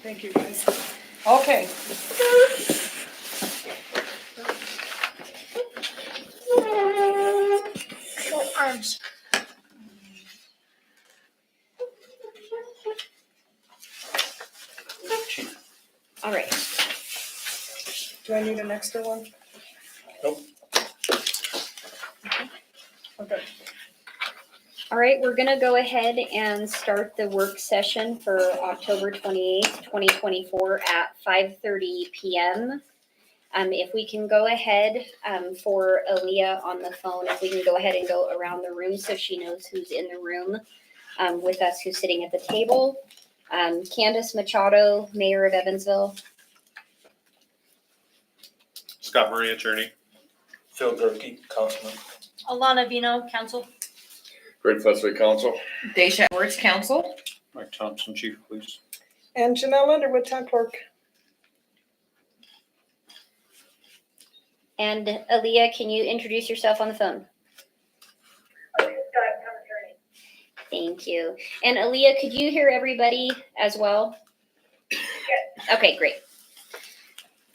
Thank you, guys. Okay. Short arms. All right. Do I need an extra one? Nope. Okay. All right, we're gonna go ahead and start the work session for October 28th, 2024 at 5:30 p.m. If we can go ahead, for Aaliyah on the phone, if we can go ahead and go around the room so she knows who's in the room with us, who's sitting at the table. Candace Machado, Mayor of Evansville. Scott Murray, attorney. Phil Gerke, councilman. Alana Vino, council. Greg Fleswig, council. Daisha Edwards, council. Mike Thompson, chief of police. And Janelle Underwood, town clerk. And Aaliyah, can you introduce yourself on the phone? Thank you. And Aaliyah, could you hear everybody as well? Yes. Okay, great.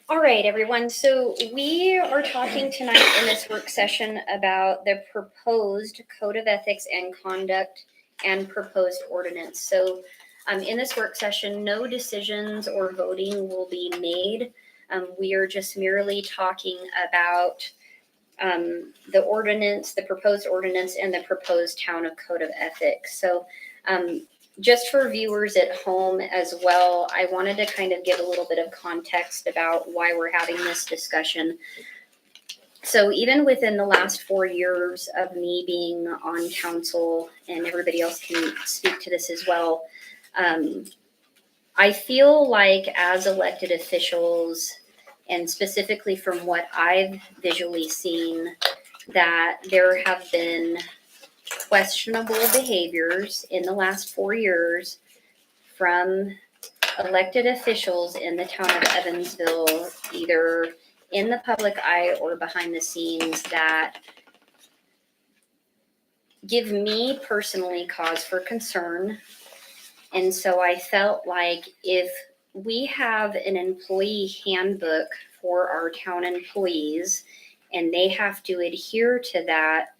All right, everyone. So we are talking tonight in this work session about the proposed Code of Ethics and Conduct and proposed ordinance. So in this work session, no decisions or voting will be made. We are just merely talking about the ordinance, the proposed ordinance, and the proposed town of code of ethics. So just for viewers at home as well, I wanted to kind of give a little bit of context about why we're having this discussion. So even within the last 4 years of me being on council, and everybody else can speak to this as well, I feel like as elected officials, and specifically from what I've visually seen, that there have been questionable behaviors in the last 4 years from elected officials in the town of Evansville, either in the public eye or behind the scenes, that give me personally cause for concern. And so I felt like if we have an employee handbook for our town employees, and they have to adhere to that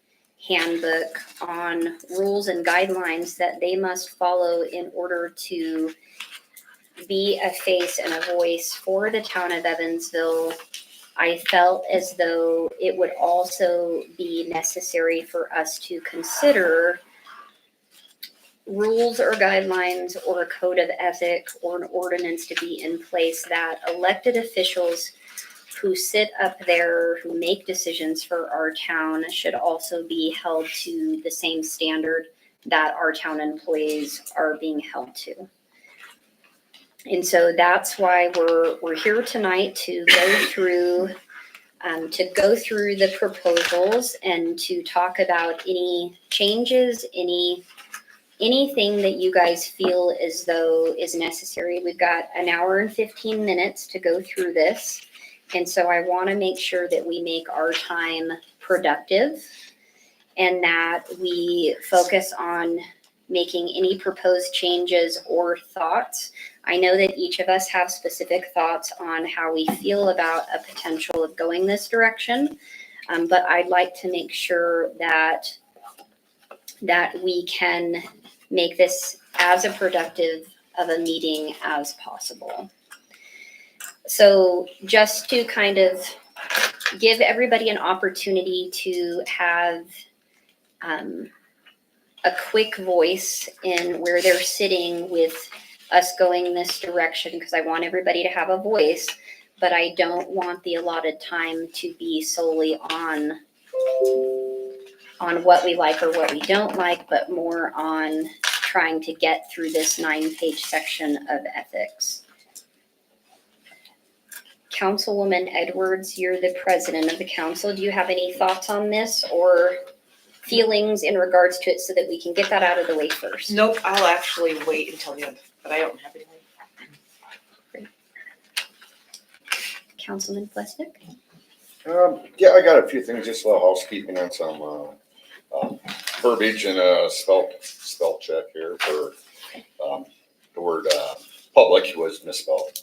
handbook on rules and guidelines that they must follow in order to be a face and a voice for the town of Evansville, I felt as though it would also be necessary for us to consider rules or guidelines or a code of ethics or an ordinance to be in place that elected officials who sit up there, who make decisions for our town, should also be held to the same standard that our town employees are being held to. And so that's why we're here tonight to go through the proposals and to talk about any changes, anything that you guys feel as though is necessary. We've got an hour and 15 minutes to go through this. And so I want to make sure that we make our time productive and that we focus on making any proposed changes or thoughts. I know that each of us have specific thoughts on how we feel about a potential of going this direction, but I'd like to make sure that we can make this as a productive of a meeting as possible. So just to kind of give everybody an opportunity to have a quick voice in where they're sitting with us going this direction, because I want everybody to have a voice, but I don't want the allotted time to be solely on what we like or what we don't like, but more on trying to get through this 9-page section of ethics. Councilwoman Edwards, you're the president of the council. Do you have any thoughts on this or feelings in regards to it so that we can get that out of the way first? Nope, I'll actually wait until the end, but I don't have anything. Councilman Plesnick? Yeah, I got a few things, just a little housekeeping on some, verbiage and a spell check here for, the word, public was misspelled.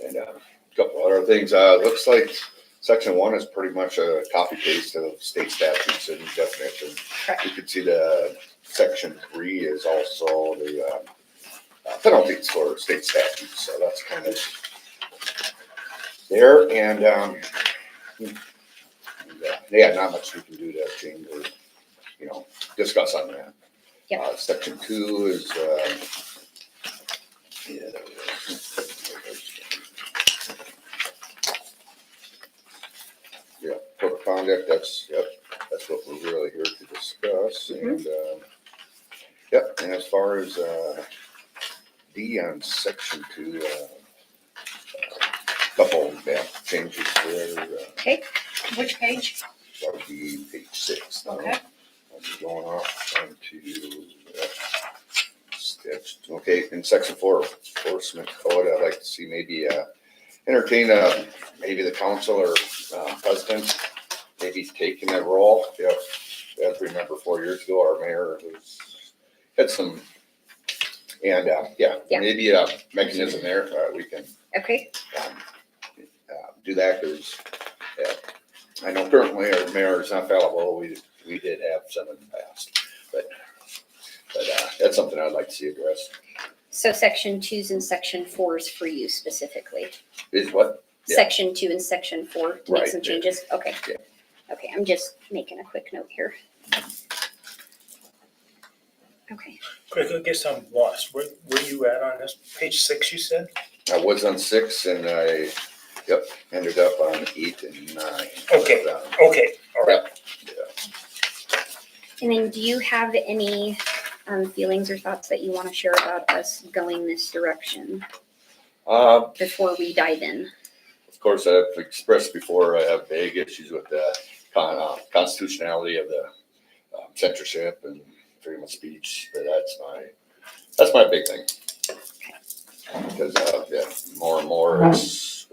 And, a couple other things, looks like section 1 is pretty much a copy paste of state statutes and definition. Correct. You can see the section 3 is also the, penalties for state statutes, so that's kind of there, and, yeah, not much we can do to change or, discuss on that. Yep. Section 2 is, yeah, there we go. Yeah, code of conduct, that's what we're really here to discuss, and, and as far as, D on section 2, couple changes there, Okay, Which page? that would be page 6. now. Okay. I'll be going off onto, steps. Okay, in section 4, enforcement code, I'd like to see maybe, entertain, maybe the council or, president, maybe taking that role. As we remember 4 years ago, our mayor had some, and, Yeah. maybe a mechanism there, we can, okay, do that, because, I know currently our mayor is not fallible, we did have some in the past, but that's something I'd like to see addressed. so section 2s and section 4s for you specifically. Is what? Yeah. Section 2 and section 4 to make Right, some yeah. changes? Okay. Yeah. Okay, I'm just making a quick note here. Okay, Quick, I guess I'm lost. Where you at on this? Page 6, you said? I was on 6 and I, ended up on 8 and 9. Okay. Okay, all right. and then do you have any feelings or thoughts that you want to share about us going this direction before we dive in? Of course, I've expressed before, I have big issues with the constitutionality of the censorship and freedom of speech, but that's my big thing. Because, more and more it's,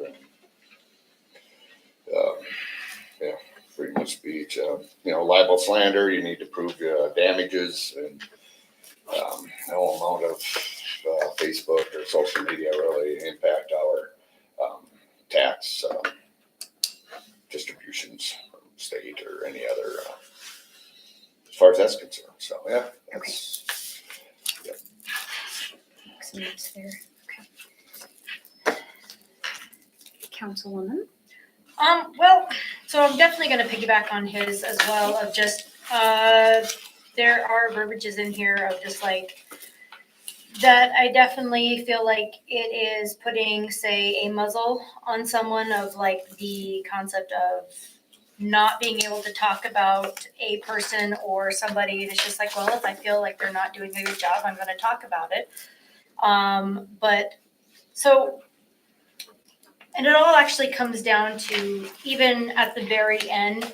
freedom of speech, libel, slander, you need to prove damages, and no amount of Facebook or social media really impact our tax distributions from state or any other, as far as that's concerned. So, yeah. Okay. that's- Some notes there. Okay. Councilwoman? Well, so I'm definitely gonna piggyback on his as well of just, there are verbiages in here of just like, that I definitely feel like it is putting, say, a muzzle on someone of like the concept of not being able to talk about a person or somebody. It's just like, well, if I feel like they're not doing a good job, I'm gonna talk about it. But so, and it all actually comes down to even at the very end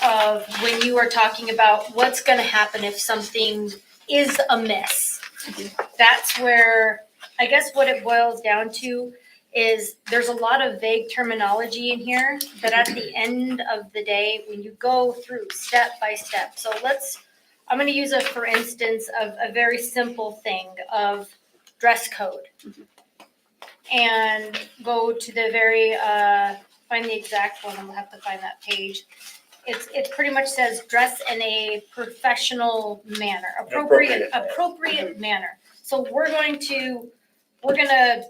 of when you are talking about what's gonna happen if something is amiss. That's where, I guess what it boils down to is there's a lot of vague terminology in here, but at the end of the day, when you go through step by step, so I'm gonna use for instance, of a very simple thing of dress code. And go to the very, find the exact one, I'm gonna have to find that page. It pretty much says dress in a professional manner, appropriate manner. So we're gonna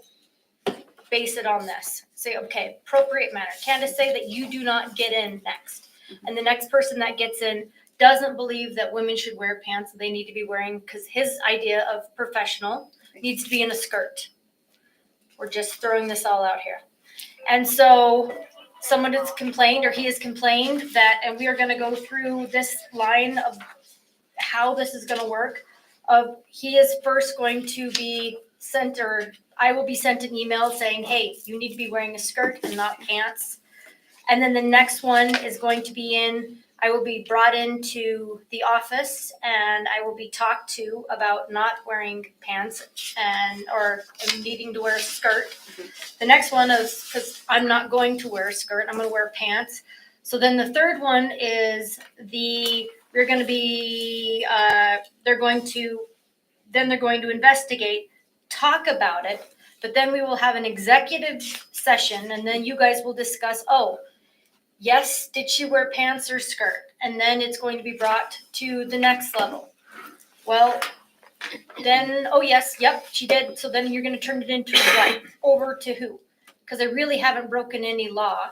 base it on this. Say, okay, appropriate manner. Candace, say that you do not get in next. And the next person that gets in doesn't believe that women should wear pants they need to be wearing, because his idea of professional needs to be in a skirt. We're just throwing this all out here. And so someone has complained, or he has complained that, and we are gonna go through this line of how this is gonna work. He is first going to be sent, or I will be sent an email saying, hey, you need to be wearing a skirt and not pants. And then the next one is going to be in I will be brought into the office and I will be talked to about not wearing pants or needing to wear a skirt. The next one is, because I'm not going to wear a skirt, I'm going to wear pants. So then the third one is they're going to investigate, talk about it, but then we will have an executive session and then you guys will discuss, yes, did she wear pants or skirt? And then it's going to be brought to the next level. Well, then, yes, yep, she did. So then you're going to turn it into what? Over to who? Because I really haven't broken any law,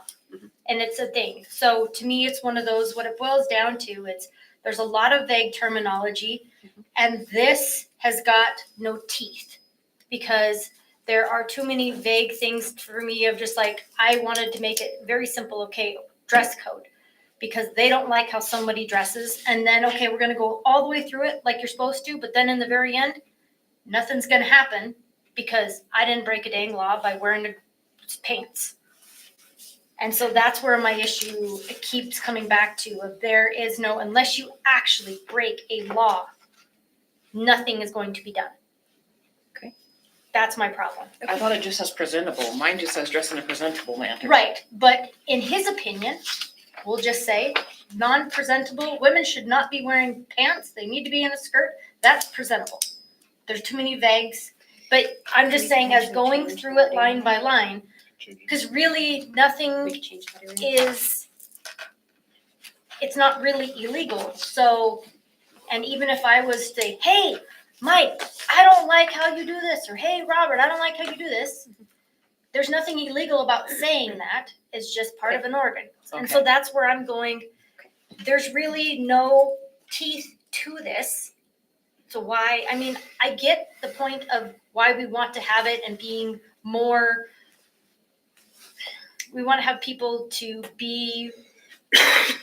and it's a thing. So to me, it's one of those, what it boils down to, there's a lot of vague terminology, and this has got no teeth because there are too many vague things for me of just like, I wanted to make it very simple, okay, dress code, because they don't like how somebody dresses. And then, okay, we're going to go all the way through it like you're supposed to, but then in the very end, nothing's going to happen because I didn't break a dang law by wearing the pants. And so that's where my issue keeps coming back to. There is no, unless you actually break a law, nothing is going to be done. Okay. That's my problem. I thought it just says presentable. Mine just says dress in a presentable manner. Right, but in his opinion, we'll just say non-presentable, women should not be wearing pants. They need to be in a skirt. That's presentable. There's too many vagues. But I'm just saying, as going through it line by line, because really nothing We could change that around. it's not really illegal. So, and even if I was to say, hey, Mike, I don't like how you do this, or hey, Robert, I don't like how you do this, there's nothing illegal about saying that. It's just part of an organ. And so that's where I'm going. There's really no teeth to this. So why, I get the point of why we want to have it and being more, we want to have people to be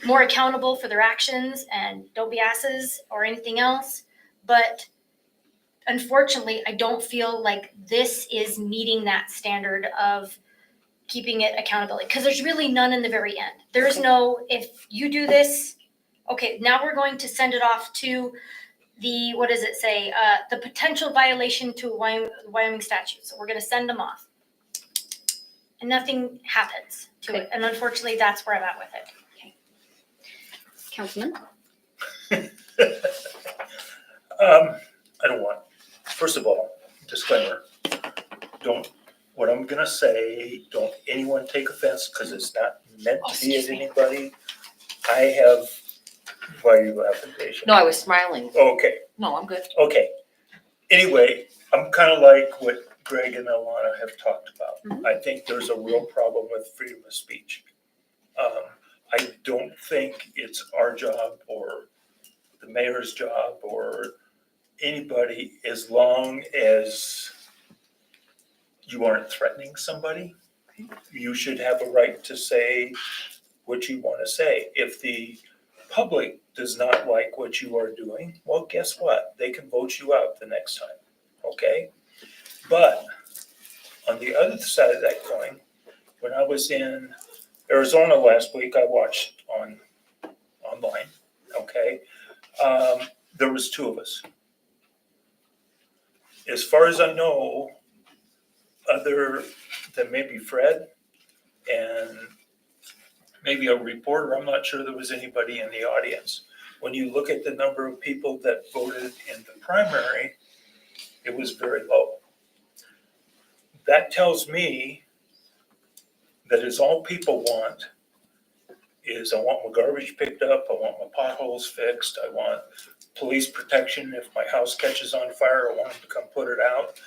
more accountable for their actions and don't be asses or anything else. But unfortunately, I don't feel like this is meeting that standard of keeping it accountability, because there's really none in the very end. There is no, if you do this, okay, now we're going to send it off to the, what does it say? The potential violation to Wyoming statute. So we're going to send them off. And nothing happens to it. And unfortunately, that's where I'm at with it. Councilman? I don't want, first of all, disclaimer, what I'm gonna say, don't anyone take offense, because it's not meant to be at anybody. I have, why are you laughing, Deja? No, I was smiling. Okay, No, I'm good. okay. Anyway, I'm kind of like what Greg and Alana have talked about. I think there's a real problem with freedom of speech. I don't think it's our job or the mayor's job or anybody, as long as you aren't threatening somebody, you should have a right to say what you want to say. If the public does not like what you are doing, well, guess what? They can vote you out the next time, okay? But on the other side of that coin, when I was in Arizona last week, I watched online, okay? There was two of us. As far as I know, other than maybe Fred and maybe a reporter, I'm not sure there was anybody in the audience. When you look at the number of people that voted in the primary, it was very low. That tells me that is all people want is, I want my garbage picked up, I want my potholes fixed, I want police protection. If my house catches on fire, I want them to come put it out.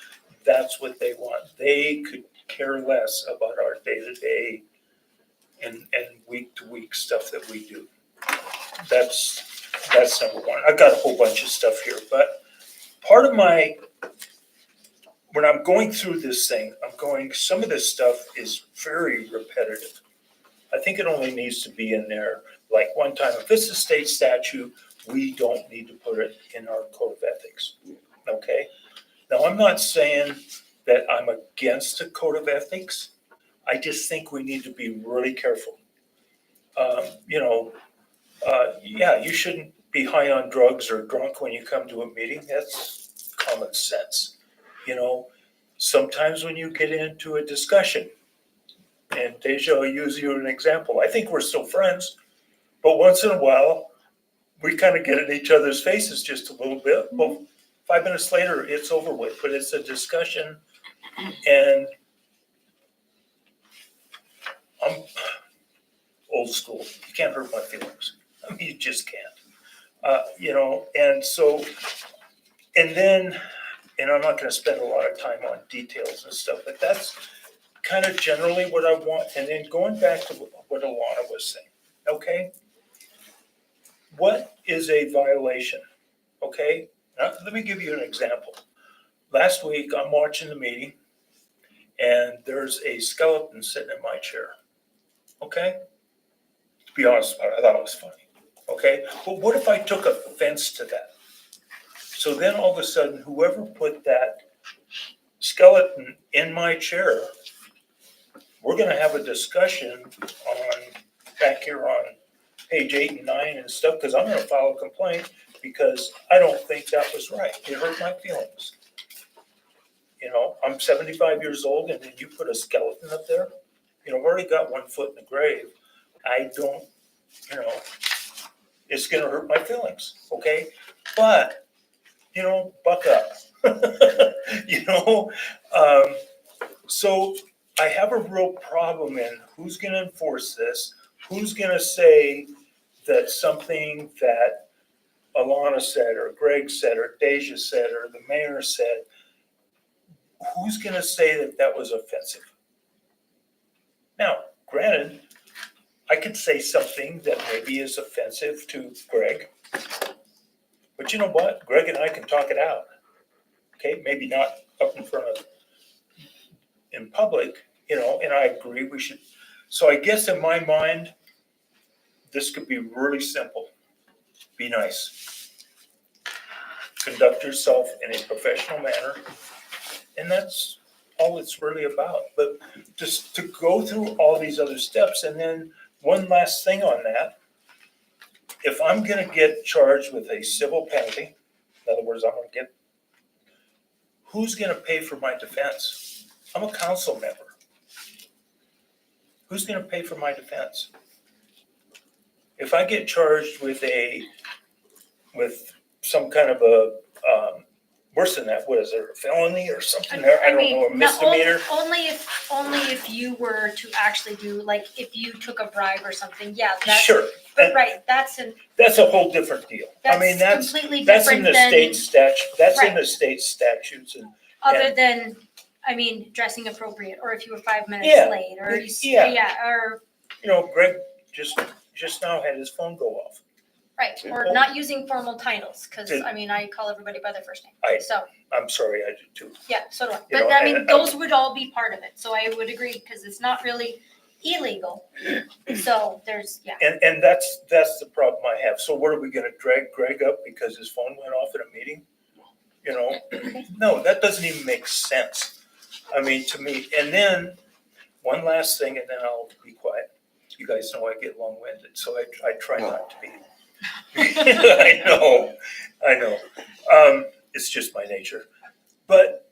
That's what they want. They could care less about our day-to-day and week-to-week stuff that we do. That's number one. I've got a whole bunch of stuff here, but part of when I'm going through this thing, some of this stuff is very repetitive. I think it only needs to be in there like one time. If it's a state statute, we don't need to put it in our code of ethics, okay? Now, I'm not saying that I'm against a code of ethics. I just think we need to be really careful. Yeah, you shouldn't be high on drugs or drunk when you come to a meeting. That's common sense. You know, sometimes when you get into a discussion, and Deja, I'll use you as an example. I think we're still friends, but once in a while, we kind of get in each other's faces just a little bit. Well, 5 minutes later, it's over with, but it's a discussion, and I'm old school. You can't hurt my feelings. I mean, you just can't. You know, and so, and then, and I'm not gonna spend a lot of time on details and stuff, but that's kind of generally what I want. And then going back to what Alana was saying, okay? What is a violation? Okay, now, let me give you an example. Last week, I'm watching the meeting and there's a skeleton sitting in my chair. Okay? To be honest about it, I thought it was funny. Okay, but what if I took offense to that? So then all of a sudden, whoever put that skeleton in my chair, we're gonna have a discussion on, back here on page 8 and 9 and stuff, because I'm gonna file a complaint because I don't think that was right. It hurt my feelings. You know, I'm 75 years old and then you put a skeleton up there. You know, I've already got one foot in the grave. I don't, you know, it's gonna hurt my feelings, okay? But, you know, buck up. You know, so I have a real problem in who's gonna enforce this, who's gonna say that something that Alana said, or Greg said, or Deja said, or the mayor said, who's gonna say that that was offensive? Now, granted, I could say something that maybe is offensive to Greg, but you know what? Greg and I can talk it out. Okay, maybe not up in front of, in public, you know, and I agree we should. So I guess in my mind, this could be really simple. Be nice. Conduct yourself in a professional manner. And that's all it's really about. But just to go through all these other steps, and then one last thing on that. If I'm gonna get charged with a civil penalty, in other words, I'm gonna get, who's gonna pay for my defense? I'm a council member. Who's gonna pay for my defense? If I get charged with some kind of a, worse than that, what is there, a felony or something there? I don't know, a misdemeanor? Only if you were to actually do, like, if you took a bribe or something, yeah, that's. Sure, But right, that's that's a whole different deal. I mean, that's completely that's in different the state than, statute, that's in Right. the state statutes and, other than, I mean, dressing appropriate, or if you were 5 minutes Yeah. late, or you, Yeah. yeah, or, you know, Greg just now had his phone go off. right, or not using formal titles, cause I mean, I call everybody by their first I- name, so, I'm sorry, I did too. yeah, so do I. You But know, I mean, and- those would all be part of it, so I would agree, cause it's not really illegal, so there's, yeah. And that's the problem I have. So what are we gonna drag Greg up because his phone went off at a meeting? You know, no, that doesn't even make sense. I mean, to me, and then one last thing and then I'll be quiet. You guys know I get long-winded, so I try not to be. I know. It's just my nature. But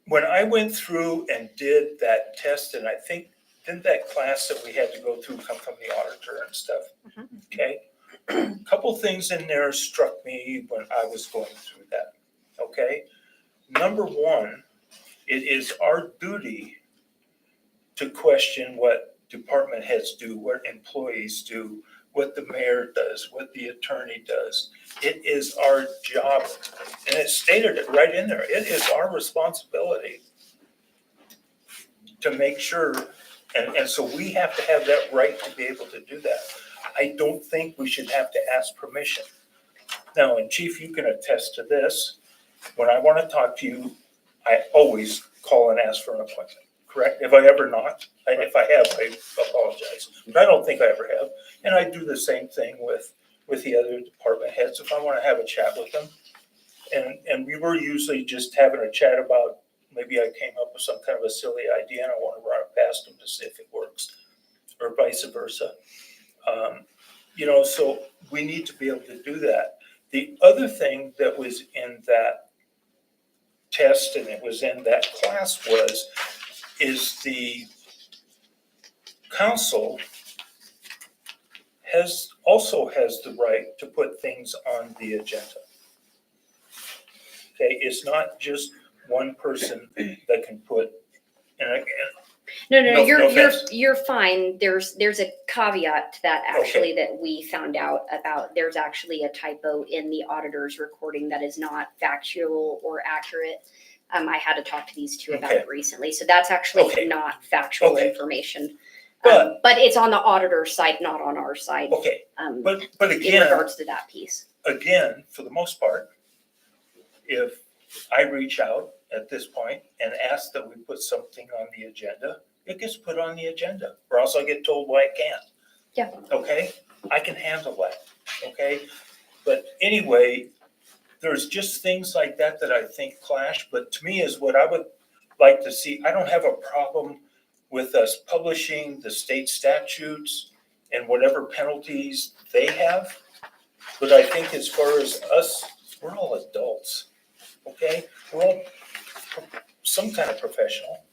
when I went through and did that test, and I think, didn't that class that we had to go through come from the auditor and stuff? Okay? Couple things in there struck me when I was going through that, okay? Number one, it is our duty to question what department heads do, what employees do, what the mayor does, what the attorney does. It is our job, and it stated it right in there. It is our responsibility to make sure, and so we have to have that right to be able to do that. I don't think we should have to ask permission. Now, and Chief, you can attest to this. When I want to talk to you, I always call and ask for an appointment, correct? If I ever not, if I have, I apologize. But I don't think I ever have. And I do the same thing with the other department heads if I want to have a chat with them. And we were usually just having a chat about, maybe I came up with some kind of a silly idea and I want to run it past them to see if it works, or vice versa. You know, so we need to be able to do that. The other thing that was in that test and it was in that class is the council also has the right to put things on the agenda. Okay, it's not just one person that can put, and again, No, No offense. you're fine. There's a caveat to that actually that we found out about. There's actually a typo in the auditor's recording that is not factual or accurate. I had to talk to these two about Okay. it recently, so that's actually Okay. not factual Okay. information. But- But it's on the auditor's side, not on our side. okay, but In again, regards to that piece. for the most part, if I reach out at this point and ask that we put something on the agenda, it gets put on the agenda, or else I get told why I can't. Yeah. Okay, I can handle that, okay? But anyway, there's just things like that I think clash, but to me is what I would like to see. I don't have a problem with us publishing the state statutes and whatever penalties they have. But I think as far as us, we're all adults, okay? We're all some kind of professional.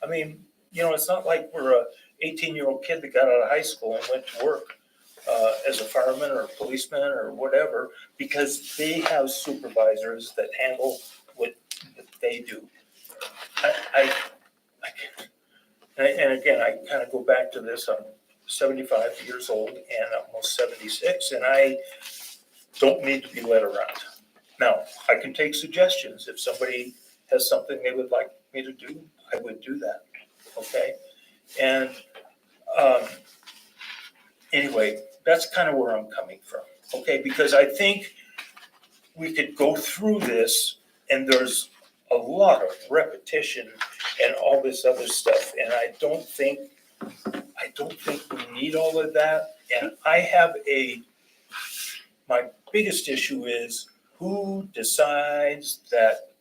I mean, you know, it's not like we're a 18-year-old kid that got out of high school and went to work as a fireman or a policeman or whatever, because they have supervisors that handle what they do. And again, I kind of go back to this, I'm 75 years old and almost 76, and I don't need to be led around. Now, I can take suggestions. If somebody has something they would like me to do, I would do that, okay? And anyway, that's kind of where I'm coming from, okay? Because I think we could go through this and there's a lot of repetition and all this other stuff. And I don't think we need all of that. And I have my biggest issue is who decides that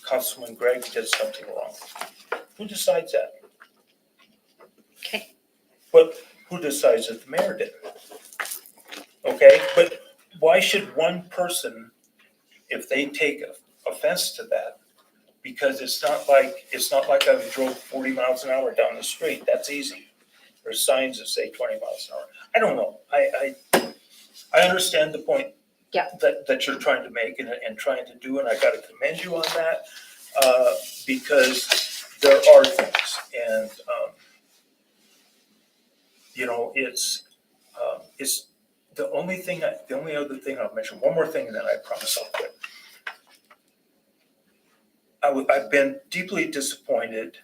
Councilman Gregg did something wrong? Who decides that? Okay. But who decides that the mayor did? Okay, but why should one person, if they take offense to that, because it's not like I drove 40 miles an hour down the street, that's easy. There's signs that say 20 miles an hour. I don't know. I understand the point Yeah. that you're trying to make and trying to do, and I gotta commend you on that, because there are things, and you know, it's the only other thing I'll mention, one more thing, and then I promise I'll quit. I've been deeply disappointed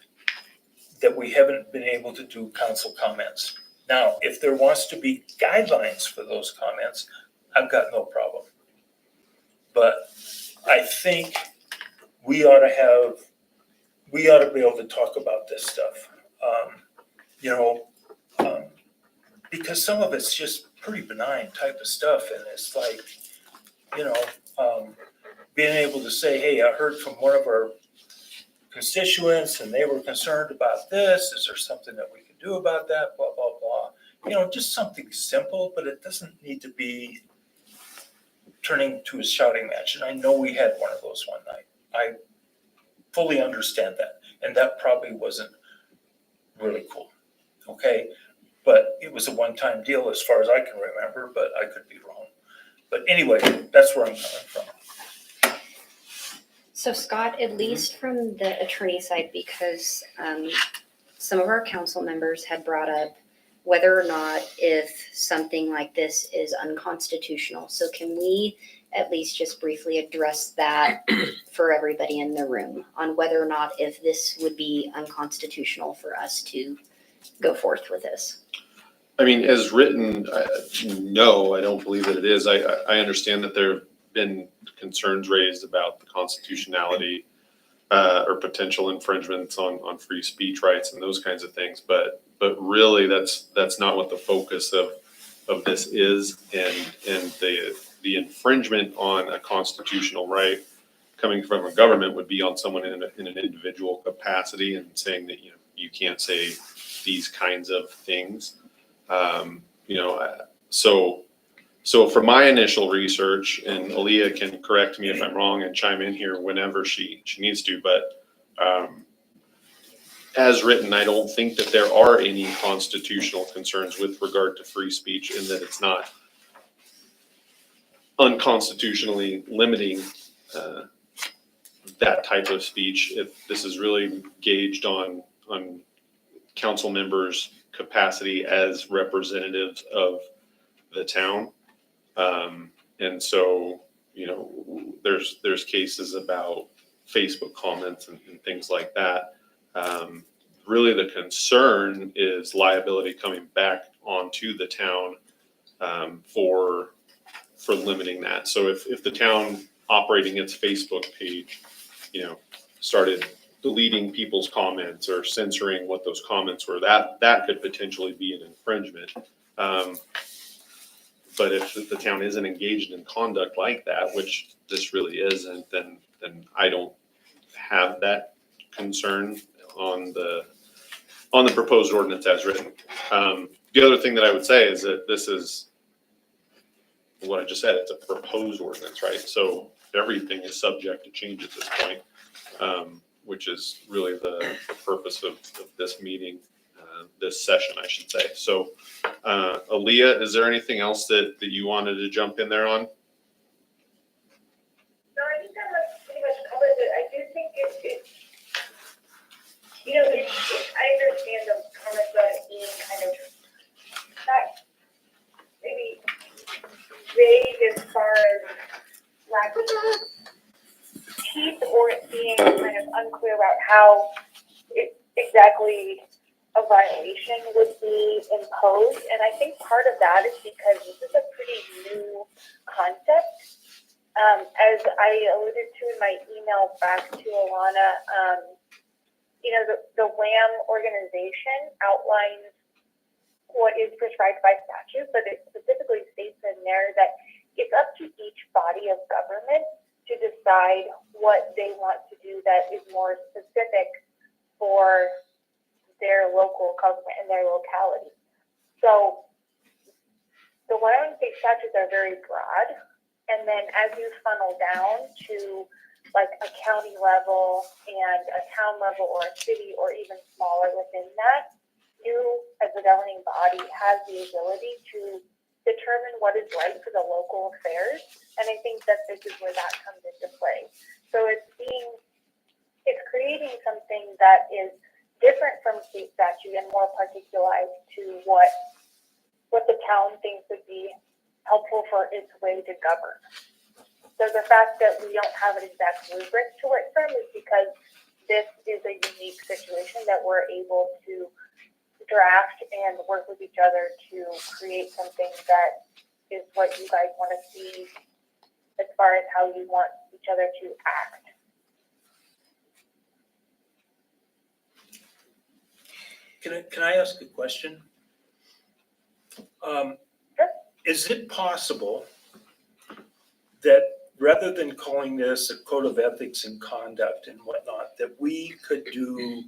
that we haven't been able to do council comments. Now, if there wants to be guidelines for those comments, I've got no problem. But I think we ought to be able to talk about this stuff. You know, because some of it's just pretty benign type of stuff, and it's like, you know, being able to say, hey, I heard from one of our constituents and they were concerned about this. Is there something that we can do about that? Blah, blah, blah. You know, just something simple, but it doesn't need to be turning to a shouting match. And I know we had one of those one night. I fully understand that. And that probably wasn't really cool. Okay. But it was a one-time deal as far as I can remember, but I could be wrong. But anyway, that's where I'm coming from. So Scott, at least from the attorney side, because some of our council members had brought up whether or not if something like this is unconstitutional. So can we at least just briefly address that for everybody in the room on whether or not if this would be unconstitutional for us to go forth with this? I mean, as written, no, I don't believe that it is. I understand that there have been concerns raised about the constitutionality or potential infringements on free speech rights and those kinds of things. But really, that's not what the focus of this is. And the infringement on a constitutional right coming from a government would be on someone in an individual capacity and saying that you can't say these kinds of things. You know, so from my initial research, and Aaliyah can correct me if I'm wrong and chime in here whenever she needs to, but as written, I don't think that there are any constitutional concerns with regard to free speech, in that it's not unconstitutionally limiting that type of speech. If this is really gauged on council members' capacity as representatives of the town. And so, you know, there's cases about Facebook comments and things like that. Really the concern is liability coming back onto the town for limiting that. So if the town operating its Facebook page, you know, started deleting people's comments or censoring what those comments were, that could potentially be an infringement. But if the town isn't engaged in conduct like that, which this really isn't, then I don't have that concern on the proposed ordinance as written. The other thing that I would say is that this is what I just said. It's a proposed ordinance, right? So everything is subject to change at this point, which is really the purpose of this meeting, this session, I should say. So, Aaliyah, is there anything else that you wanted to jump in there on? No, I think that pretty much covers it. I do think it's you know, I understand the comments about it being kind of not maybe vague as far as lack of teeth, or it being kind of unclear about how it exactly a violation would be imposed. And I think part of that is because this is a pretty new concept. As I alluded to in my email back to Alana, you know, the WHAM organization outlines what is prescribed by statute, but it specifically states in there that it's up to each body of government to decide what they want to do that is more specific for their local government and their locality. So the Wyoming state statutes are very broad, and then as you funnel down to like a county level and a town level or a city or even smaller within that, you as the governing body have the ability to determine what is right for the local affairs. And I think that this is where that comes into play. So it's creating something that is different from state statute and more particularized to what the town thinks would be helpful for its way to govern. So the fact that we don't have an exact rubric to work from is because this is a unique situation that we're able to draft and work with each other to create something that is what you guys want to see as far as how you want each other to act. Can I ask a question? Sure. Is it possible that rather than calling this a code of ethics and conduct and whatnot, that we could do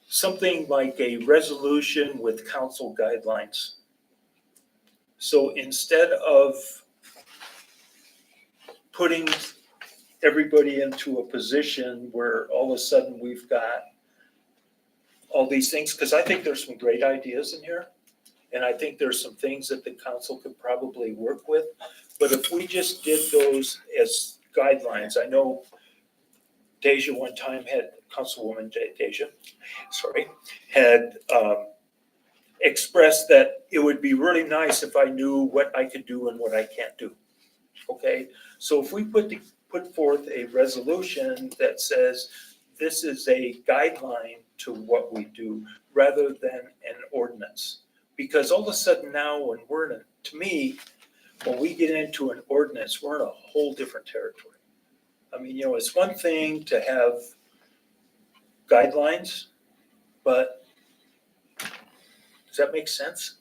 something like a resolution with council guidelines? So instead of putting everybody into a position where all of a sudden we've got all these things, because I think there's some great ideas in here, and I think there's some things that the council could probably work with. But if we just did those as guidelines, I know Deja one time Councilwoman Deja, had expressed that it would be really nice if I knew what I could do and what I can't do. Okay, so if we put forth a resolution that says this is a guideline to what we do rather than an ordinance. Because all of a sudden now when when we get into an ordinance, we're in a whole different territory. I mean, you know, it's one thing to have guidelines, but does that make sense?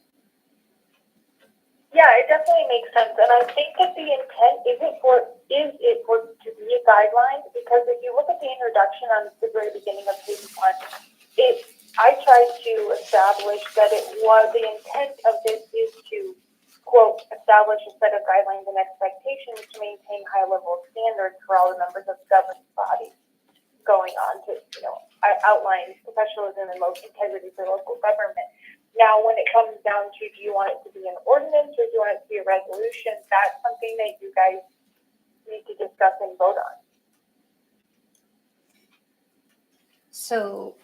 Yeah, it definitely makes sense. And I think that the intent is it for to be a guideline, because if you look at the introduction on the very beginning of page 1, it I tried to establish that it was, the intent of this is to, quote, establish a set of guidelines and expectations to maintain high level standards for all the members of government bodies, going on to, I outline professionalism and integrity for local government. Now, when it comes down to, do you want it to be an ordinance or do you want it to be a resolution? That's something that you guys need to discuss and vote on. So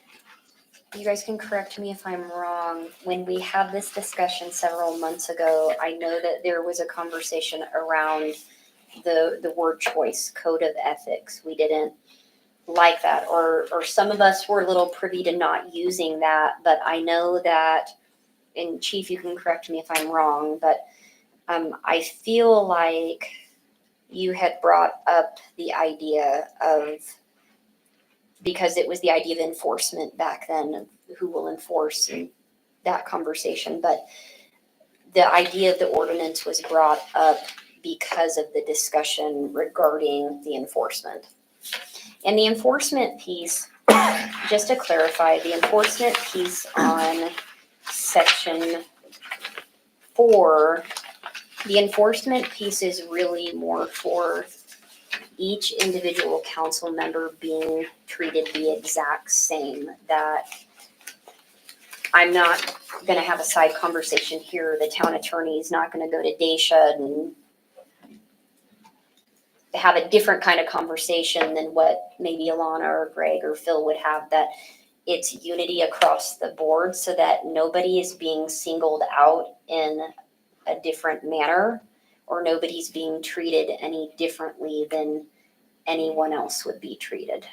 you guys can correct me if I'm wrong. When we had this discussion several months ago, I know that there was a conversation around the word choice, code of ethics. We didn't like that, or some of us were a little privy to not using that, but I know that, and Chief, you can correct me if I'm wrong, but I feel like you had brought up the idea of, because it was the idea of enforcement back then, of who will enforce in that conversation. But the idea of the ordinance was brought up because of the discussion regarding the enforcement. And the enforcement piece, just to clarify, the enforcement piece on section 4, the enforcement piece is really more for each individual council member being treated the exact same. That I'm not gonna have a side conversation here. The town attorney is not gonna go to Daisha and have a different kind of conversation than what maybe Alana or Greg or Phil would have, that it's unity across the board so that nobody is being singled out in a different manner, or nobody's being treated any differently than anyone else would be treated,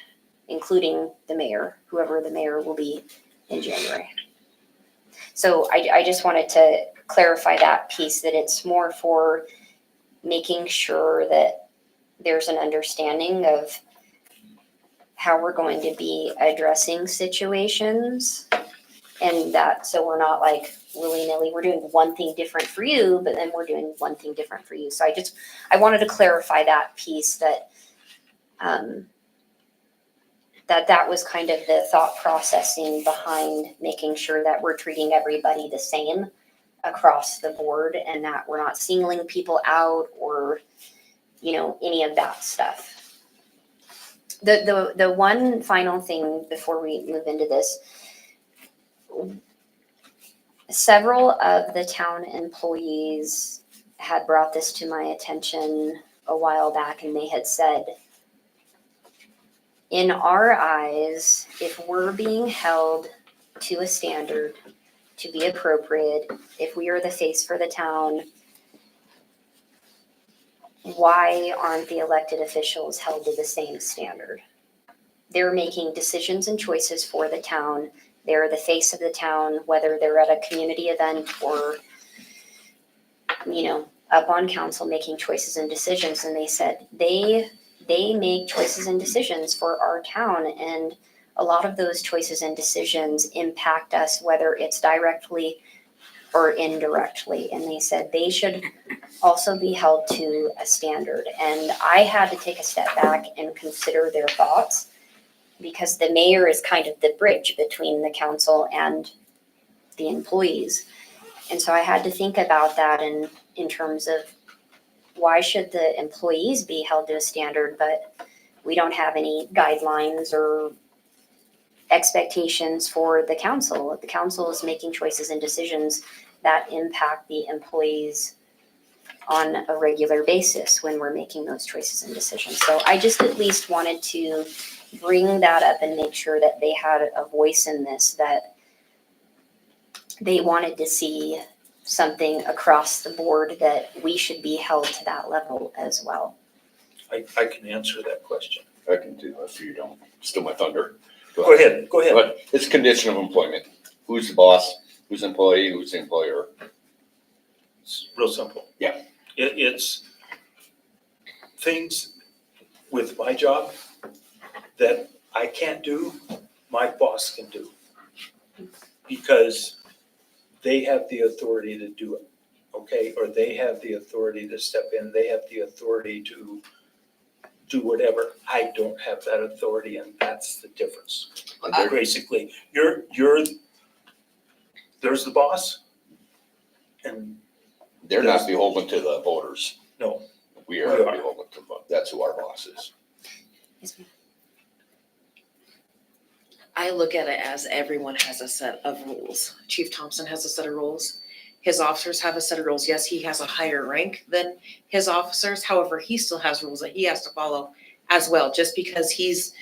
including the mayor, whoever the mayor will be in January. So I just wanted to clarify that piece, that it's more for making sure that there's an understanding of how we're going to be addressing situations, and that, so we're not like willy-nilly, we're doing one thing different for you, but then we're doing one thing different for you. So I wanted to clarify that piece, that that was kind of the thought processing behind making sure that we're treating everybody the same across the board, and that we're not singling people out or, any of that stuff. The one final thing before we move into this, several of the town employees had brought this to my attention a while back, and they had said, in our eyes, if we're being held to a standard to be appropriate, if we are the face for the town, why aren't the elected officials held to the same standard? They're making decisions and choices for the town. They're the face of the town, whether they're at a community event or, up on council making choices and decisions. And they said they make choices and decisions for our town. And a lot of those choices and decisions impact us, whether it's directly or indirectly. And they said they should also be held to a standard. And I had to take a step back and consider their thoughts, because the mayor is kind of the bridge between the council and the employees. And so I had to think about that in terms of, why should the employees be held to a standard, but we don't have any guidelines or expectations for the council? The council is making choices and decisions that impact the employees on a regular basis when we're making those choices and decisions. So I just at least wanted to bring that up and make sure that they had a voice in this, that they wanted to see something across the board, that we should be held to that level as well. I can answer that question. I can do if you don't steal my thunder. Go ahead. But it's condition of employment. Who's the boss? Who's the employee? Who's the employer? It's real simple. Yeah. It's things with my job that I can't do, my boss can do. Because they have the authority to do it, okay? Or they have the authority to step in, they have the authority to do whatever. I don't have that authority, and that's the difference. They're- Basically, there's the boss, and They're not beholden to the voters. no, We We are are. beholden to, that's who our boss is. Yes, ma'am. I look at it as everyone has a set of rules. Chief Thompson has a set of rules. His officers have a set of rules. Yes, he has a higher rank than his officers. However, he still has rules that he has to follow as well. Just because he's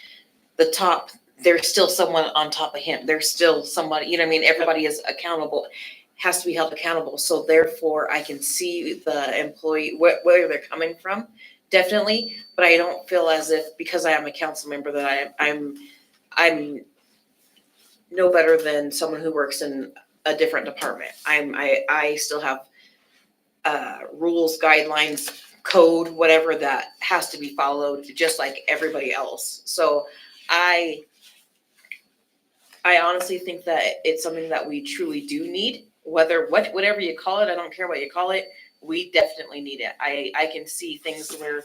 the top, there's still someone on top of him. There's still somebody, you know what I mean? Everybody is accountable, has to be held accountable. So therefore, I can see the employee, where they're coming from, definitely. But I don't feel as if, because I am a council member, that I'm no better than someone who works in a different department. I still have rules, guidelines, code, whatever that has to be followed, just like everybody else. So I honestly think that it's something that we truly do need. Whatever you call it, I don't care what you call it. We definitely need it. I can see things where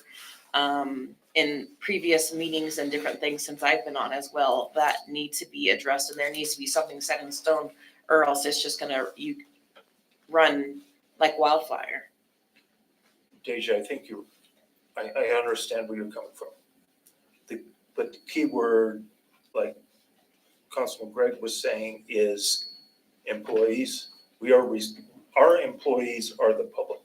in previous meetings and different things since I've been on as well that need to be addressed, and there needs to be something set in stone, or else it's just gonna run like wildfire. Deja, I think I understand where you're coming from. But the key word, like Councilman Greg was saying, is employees. Our employees are the public.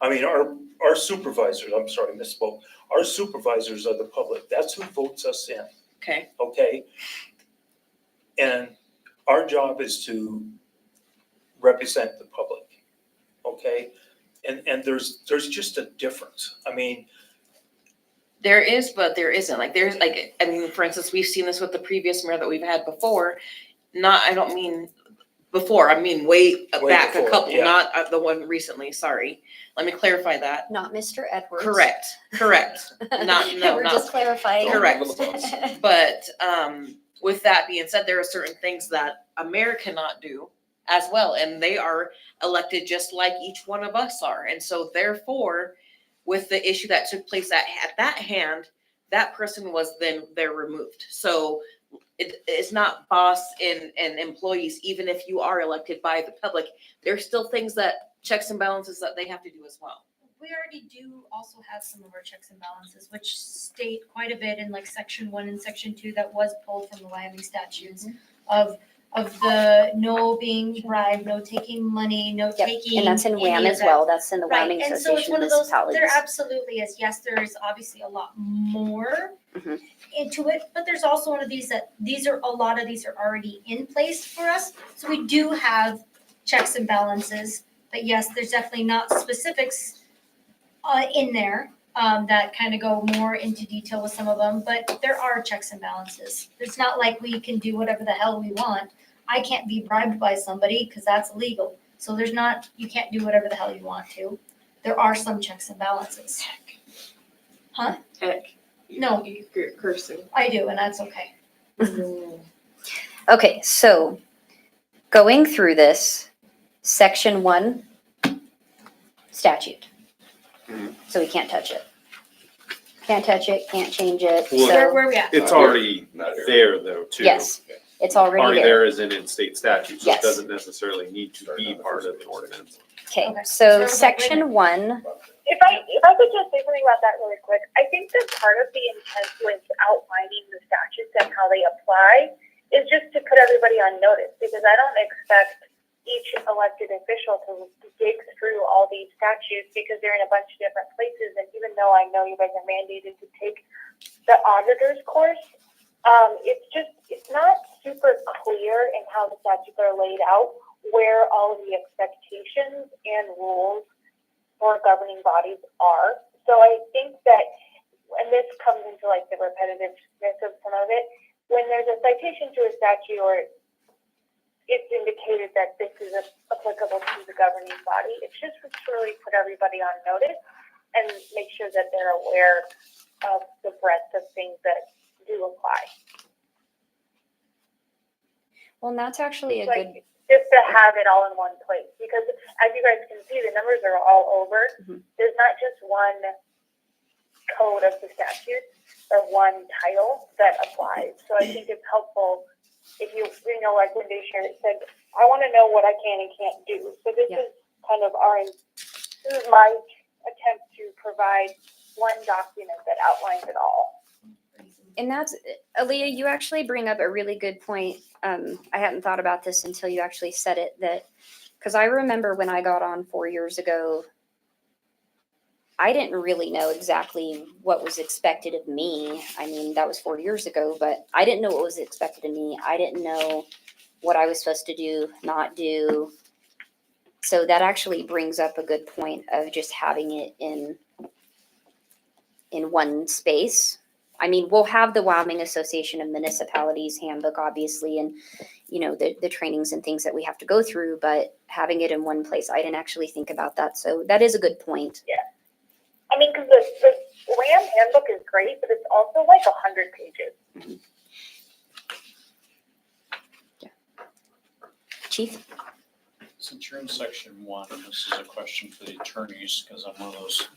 I mean, our supervisors, I'm sorry, misspoke. Our supervisors are the public. That's who votes us in, Okay. okay? And our job is to represent the public, okay? And there's just a difference. I mean, There is, but there isn't. Like there's like, I mean, for instance, we've seen this with the previous mayor that we've had before. I don't mean before, I mean way back before, a couple, yeah. not the one recently, sorry. Let me clarify that. Not Mr. Edwards. Correct. We're just clarifying. Correct. But with that being said, there are certain things that a mayor cannot do as well, and they are elected just like each one of us are. And so therefore, with the issue that took place at that hand, that person was then they're removed. So it's not boss and employees, even if you are elected by the public, there's still things that checks and balances that they have to do as well. We already do also have some of our checks and balances, which state quite a bit in like section 1 and section 2 that was pulled from the Wyoming statutes of the no being bribed, no taking money, no Yep, taking. and that's in any WAM of as that. well. That's in the Right, Wyoming and so it's Association one of of those, Municipalities. there absolutely is, yes, there is obviously a lot more Mhm. into it, but there's also one of these that, a lot of these are already in place for us. So we do have checks and balances, but yes, there's definitely not specifics in there that kind of go more into detail with some of them, but there are checks and balances. It's not like we can do whatever the hell we want. I can't be bribed by somebody because that's illegal. So you can't do whatever the hell you want to. There are some checks and balances. Huh? Heck. No. You're cursing. I do, and that's okay. Okay, so going through this, section 1 statute. Mhm. So we can't touch it. Can't touch it, can't change it. Well, So, Where we at? It's Not here. already Not here. there though, too. yes, it's already there. There is in state statute, so Yes. it doesn't necessarily need to be part of the ordinance. Okay, Okay. so So, section 1, If I could just say something about that really quick, I think that part of the intent with outlining the statutes and how they apply is just to put everybody on notice, because I don't expect each elected official to dig through all these statutes because they're in a bunch of different places. And even though I know you guys are mandated to take the auditor's course, it's not super clear in how the statutes are laid out where all of the expectations and rules for governing bodies are. So I think that, and this comes into like the repetitiveness of some of it, when there's a citation to a statute or it's indicated that this is applicable to the governing body, it's just to really put everybody on notice and make sure that they're aware of the breadth of things that do apply. well, and that's actually a Like, good, just to have it all in one place, because as you guys can see, the numbers are all over. Mhm. There's not just one code of the statute or one title that applies. So I think it's helpful if you know, like when they shared it, said, I want to know what I can and can't do. So this Yeah. is kind of this is my attempt to provide one document that outlines it all. And that's, Aaliyah, you actually bring up a really good point. I hadn't thought about this until you actually said it, that, because I remember when I got on 4 years ago, I didn't really know exactly what was expected of me. I mean, that was 4 years ago, but I didn't know what was expected of me. I didn't know what I was supposed to do, not do. So that actually brings up a good point of just having it in one space. I mean, we'll have the Wyoming Association of Municipalities handbook, obviously, and, you know, the trainings and things that we have to go through, but having it in one place, I didn't actually think about that. So that is a good point. I mean, because the WAM handbook is great, but it's also like 100 pages. Chief? Since you're in section 1, this is a question for the attorneys, because I'm one of those,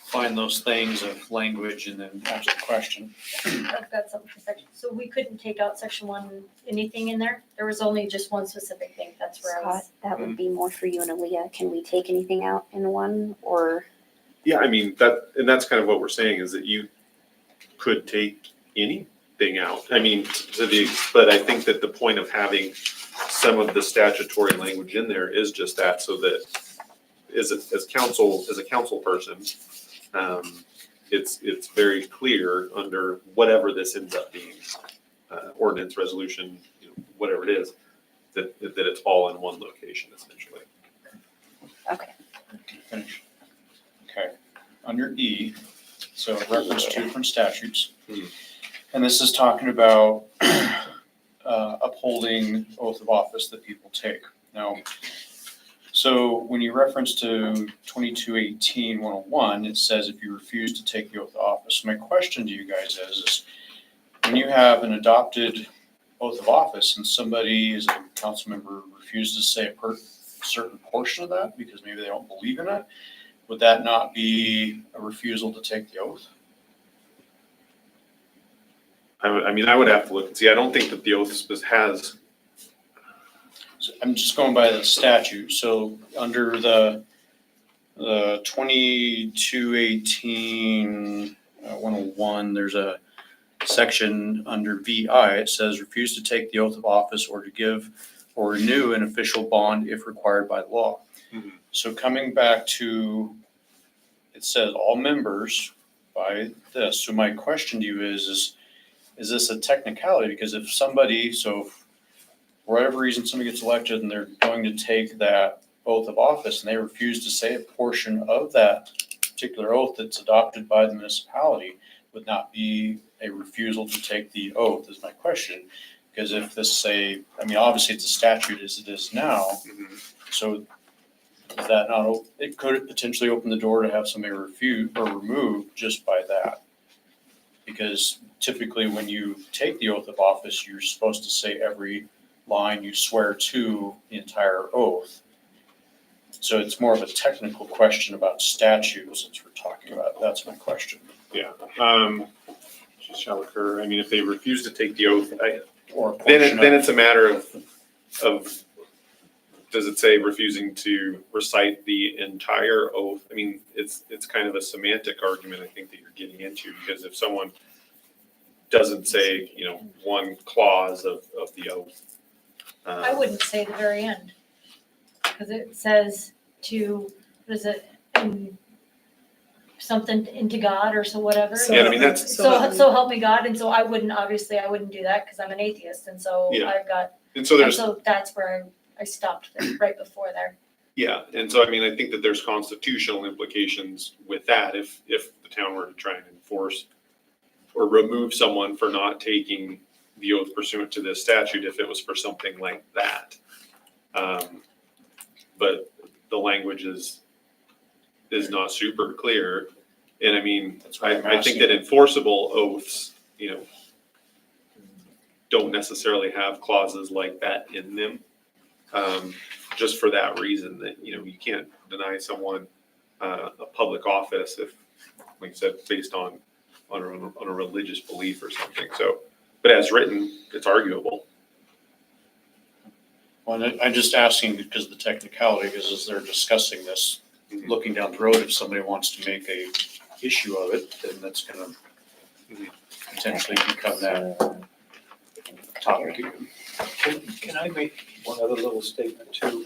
find those things of language and then ask the question. I've got something for section, so we couldn't take out section 1, anything in there? There was only just one specific thing, that's where I Scott, was. that would be more for you and Aaliyah. Can we take anything out in one, or? Yeah, I mean, that's kind of what we're saying, is that you could take anything out. I mean, but I think that the point of having some of the statutory language in there is just that, so that as a council person, it's very clear under whatever this ends up being, ordinance, resolution, you know, whatever it is, that it's all in one location essentially. Okay. Finish. Okay, under E, so reference to different statutes. And this is talking about upholding oath of office that people take. Now, so when you reference to 2218-101, it says if you refuse to take the oath of office. My question to you guys is when you have an adopted oath of office and somebody as a council member refuses to say a certain portion of that because maybe they don't believe in it, would that not be a refusal to take the oath? I mean, I would have to look and see. I don't think that the oath has. So I'm just going by the statute. So under the 2218-101, there's a section under VI. It says refuse to take the oath of office or to give or renew an official bond if required by law. Mhm. So coming back to, it says all members by this. So my question to you is this a technicality? Because if somebody, so for whatever reason, somebody gets elected and they're going to take that oath of office and they refuse to say a portion of that particular oath that's adopted by the municipality, would not be a refusal to take the oath, is my question. Because if this say, I mean, obviously it's a statute as it is now, so is that not, it could potentially open the door to have somebody refuse or remove just by that. Because typically when you take the oath of office, you're supposed to say every line you swear to the entire oath. So it's more of a technical question about statutes since we're talking about, that's my question. Yeah. Shall occur. I mean, if they refuse to take the oath, Or a then portion of. it's a matter of does it say refusing to recite the entire oath? I mean, it's kind of a semantic argument I think that you're getting into, because if someone doesn't say, you know, one clause of the oath. I wouldn't say the very end, because it says to, what is it, something into God or so whatever. Yeah, I mean, that's, So help me God, and so I wouldn't do that because I'm an atheist, and so Yeah. I've got, and so and there's, so that's where I stopped there, right before there. yeah, and so I mean, I think that there's constitutional implications with that if the town were to try and enforce or remove someone for not taking the oath pursuant to this statute, if it was for something like that. But the language is not super clear. And I mean, That's why I'm I think asking. that enforceable oaths, you know, don't necessarily have clauses like that in them. Just for that reason that, you know, you can't deny someone a public office like I said, based on a religious belief or something. So, but as written, it's arguable. Well, I'm just asking because of the technicality, because as they're discussing this, looking down the road, if somebody wants to make a issue of it, then that's gonna potentially become that topic again. Can I make one other little statement too?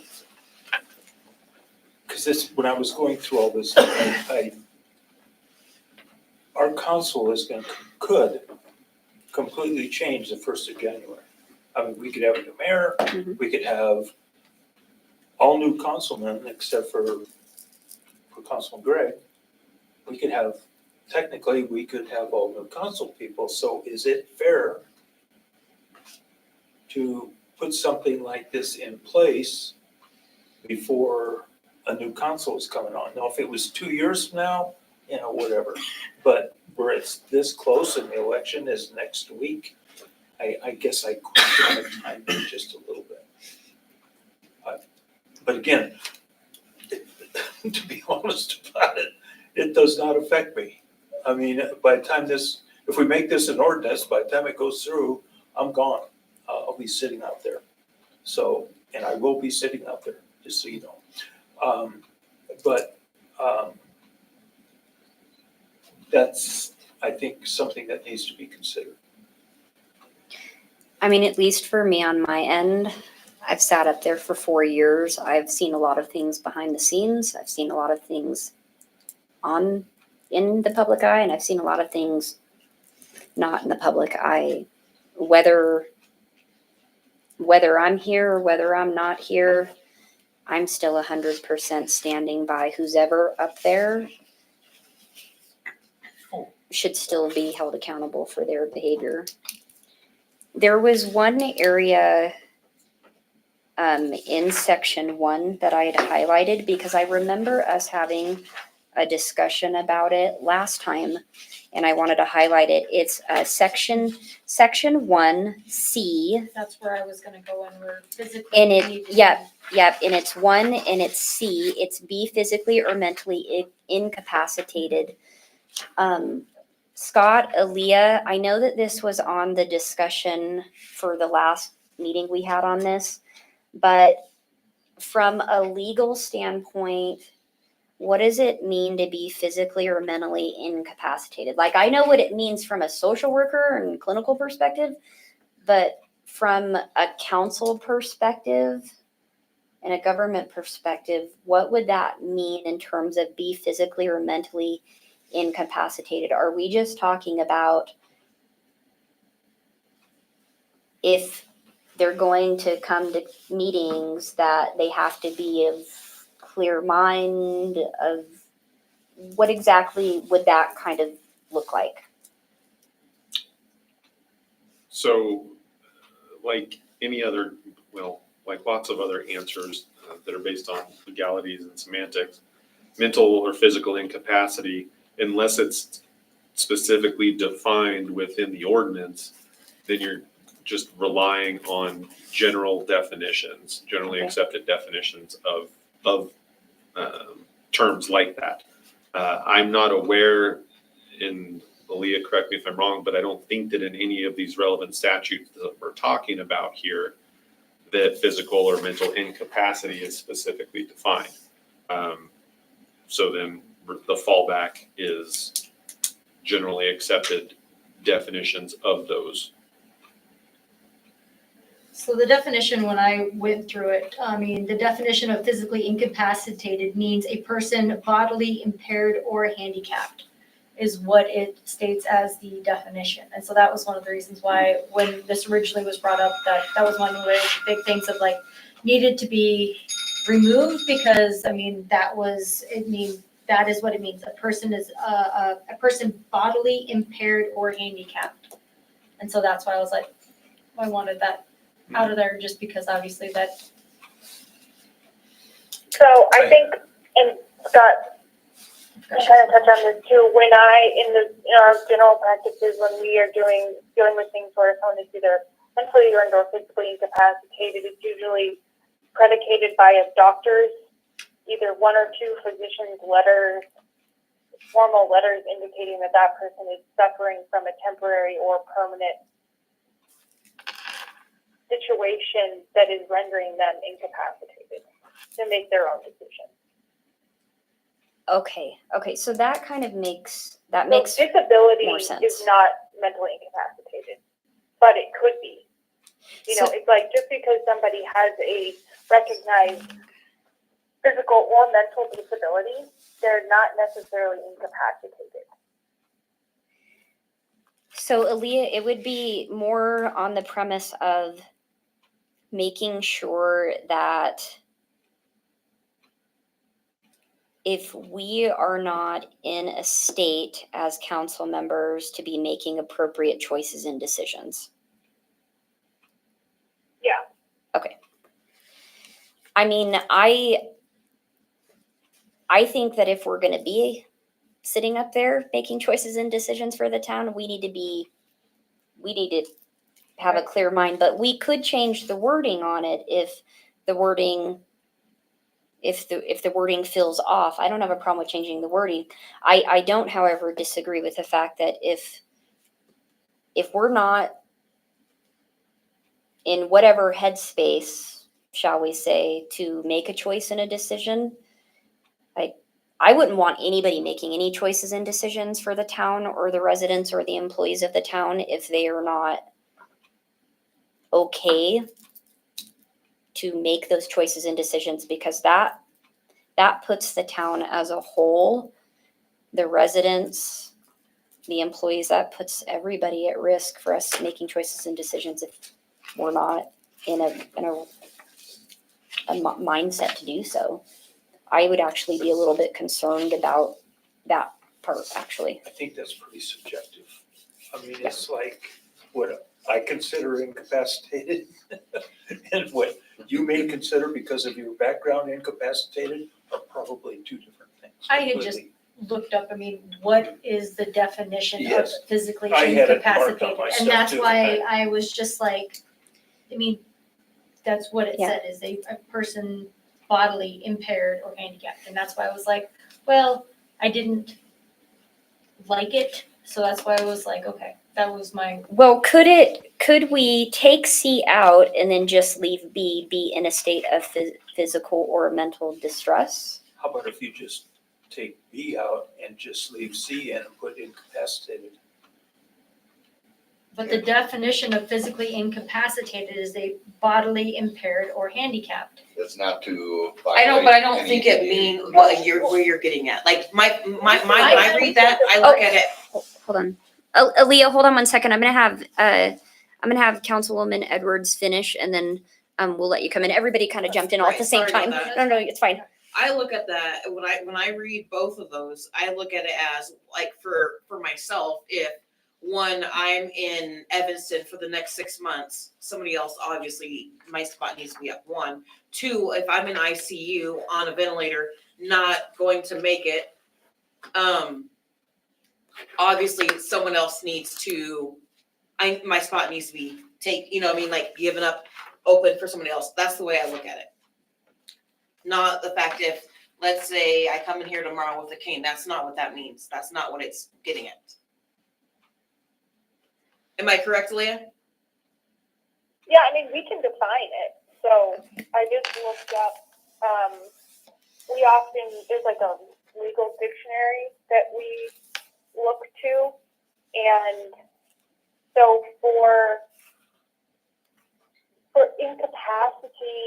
Because this, when I was going through all this, our council could completely change the 1st of January. I mean, we could have a new mayor, we could have all new councilmen except for Councilman Gregg. We could have, technically, we could have all new council people. So is it fair to put something like this in place before a new council is coming on? Now, if it was 2 years from now, whatever. But where it's this close and the election is next week, I guess I question the timing just a little bit. But again, to be honest about it, it does not affect me. I mean, by the time if we make this an ordinance, by the time it goes through, I'm gone. I'll be sitting out there. So, and I will be sitting out there, just so you know. That's, I think, something that needs to be considered. I mean, at least for me on my end, I've sat up there for 4 years. I've seen a lot of things behind the scenes. I've seen a lot of things in the public eye, and I've seen a lot of things not in the public eye. Whether I'm here or whether I'm not here, I'm still 100% standing by who's ever up there should still be held accountable for their behavior. There was one area in section 1 that I had highlighted because I remember us having a discussion about it last time, and I wanted to highlight it. It's section 1C. That's where I was gonna go when we're physically. And and it's 1 and it's C. It's be physically or mentally incapacitated. Scott, Aaliyah, I know that this was on the discussion for the last meeting we had on this, but from a legal standpoint, what does it mean to be physically or mentally incapacitated? Like, I know what it means from a social worker and clinical perspective, but from a council perspective and a government perspective, what would that mean in terms of be physically or mentally incapacitated? Are we just talking about if they're going to come to meetings that they have to be of clear mind? Of what exactly would that kind of look like? So, like any other, like lots of other answers that are based on legalities and semantics, mental or physical incapacity, unless it's specifically defined within the ordinance, then you're just relying on general definitions, generally accepted definitions of terms like that. I'm not aware, and Aaliyah, correct me if I'm wrong, but I don't think that in any of these relevant statutes that we're talking about here, that physical or mental incapacity is specifically defined. So then the fallback is generally accepted definitions of those. So the definition, when I went through it, I mean, the definition of physically incapacitated means a person bodily impaired or handicapped is what it states as the definition. And so that was one of the reasons why when this originally was brought up, that was one of the big things of like needed to be removed, because I mean, that is what it means. A person is a person bodily impaired or handicapped. And so that's why I was like, I wanted that out of there, just because obviously that. So I think, and Scott, I'm trying to touch on this too. When in our general practices, when we are dealing with things where someone is either mentally or physically incapacitated, it's usually predicated by a doctor's, either one or two physicians' letters formal letters indicating that that person is suffering from a temporary or permanent situation that is rendering them incapacitated to make their own decision. Okay, so that kind of makes So more disability sense. is not mentally incapacitated, but it could be. You know, So- it's like just because somebody has a recognized physical or mental disability, they're not necessarily incapacitated. So Aaliyah, it would be more on the premise of making sure that if we are not in a state as council members to be making appropriate choices and decisions. Yeah. Okay. I mean, I think that if we're going to be sitting up there making choices and decisions for the town, we need to have a clear mind, but we could change the wording on it if the wording feels off. I don't have a problem with changing the wording. I don't, however, disagree with the fact that if we're not in whatever headspace, shall we say, to make a choice and a decision, I wouldn't want anybody making any choices and decisions for the town or the residents or the employees of the town if they are not okay to make those choices and decisions, because that puts the town as a whole, the residents, the employees, that puts everybody at risk for us making choices and decisions if we're not in a mindset to do so. I would actually be a little bit concerned about that part, actually. I think that's pretty subjective. I mean, it's like what I consider incapacitated and what you may consider because of your background incapacitated are probably two different things. I had just completely. looked up, I mean, what is the definition of Yes. physically I had it marked on incapacitated? my And stuff that's too. why I was just like, I mean, that's what it Yeah. said, is a person bodily impaired or handicapped. And that's why I was like, well, I didn't like it, so that's why I was like, okay, that was my, Well, could we take C out and then just leave B, be in a state of physical or mental distress? How about if you just take B out and just leave C in and put incapacitated? but the definition of physically incapacitated is a bodily impaired or handicapped. It's not to. I don't, but I don't violate think it any- mean what where you're getting at. Like when I read that, I look at it. Hold on. Aaliyah, hold on 1 second. I'm gonna have Councilwoman Edwards finish, and then we'll let you come in. Everybody kind of jumped in all at the Right, same sorry time. about that. No, it's fine. I look at that when I read both of those, I look at it as like for myself, if one, I'm in Evanston for the next 6 months, somebody else, obviously my spot needs to be up. 1, 2, if I'm in ICU on a ventilator, not going to make it, obviously someone else needs to, my spot needs to be like given up, open for somebody else. That's the way I look at it. Not the fact if, let's say I come in here tomorrow with a cane, that's not what that means. That's not what it's getting at. Am I correct, Leah? Yeah, I mean, we can define it. So I just looked up, we often, there's like a legal dictionary that we look to. And so for incapacity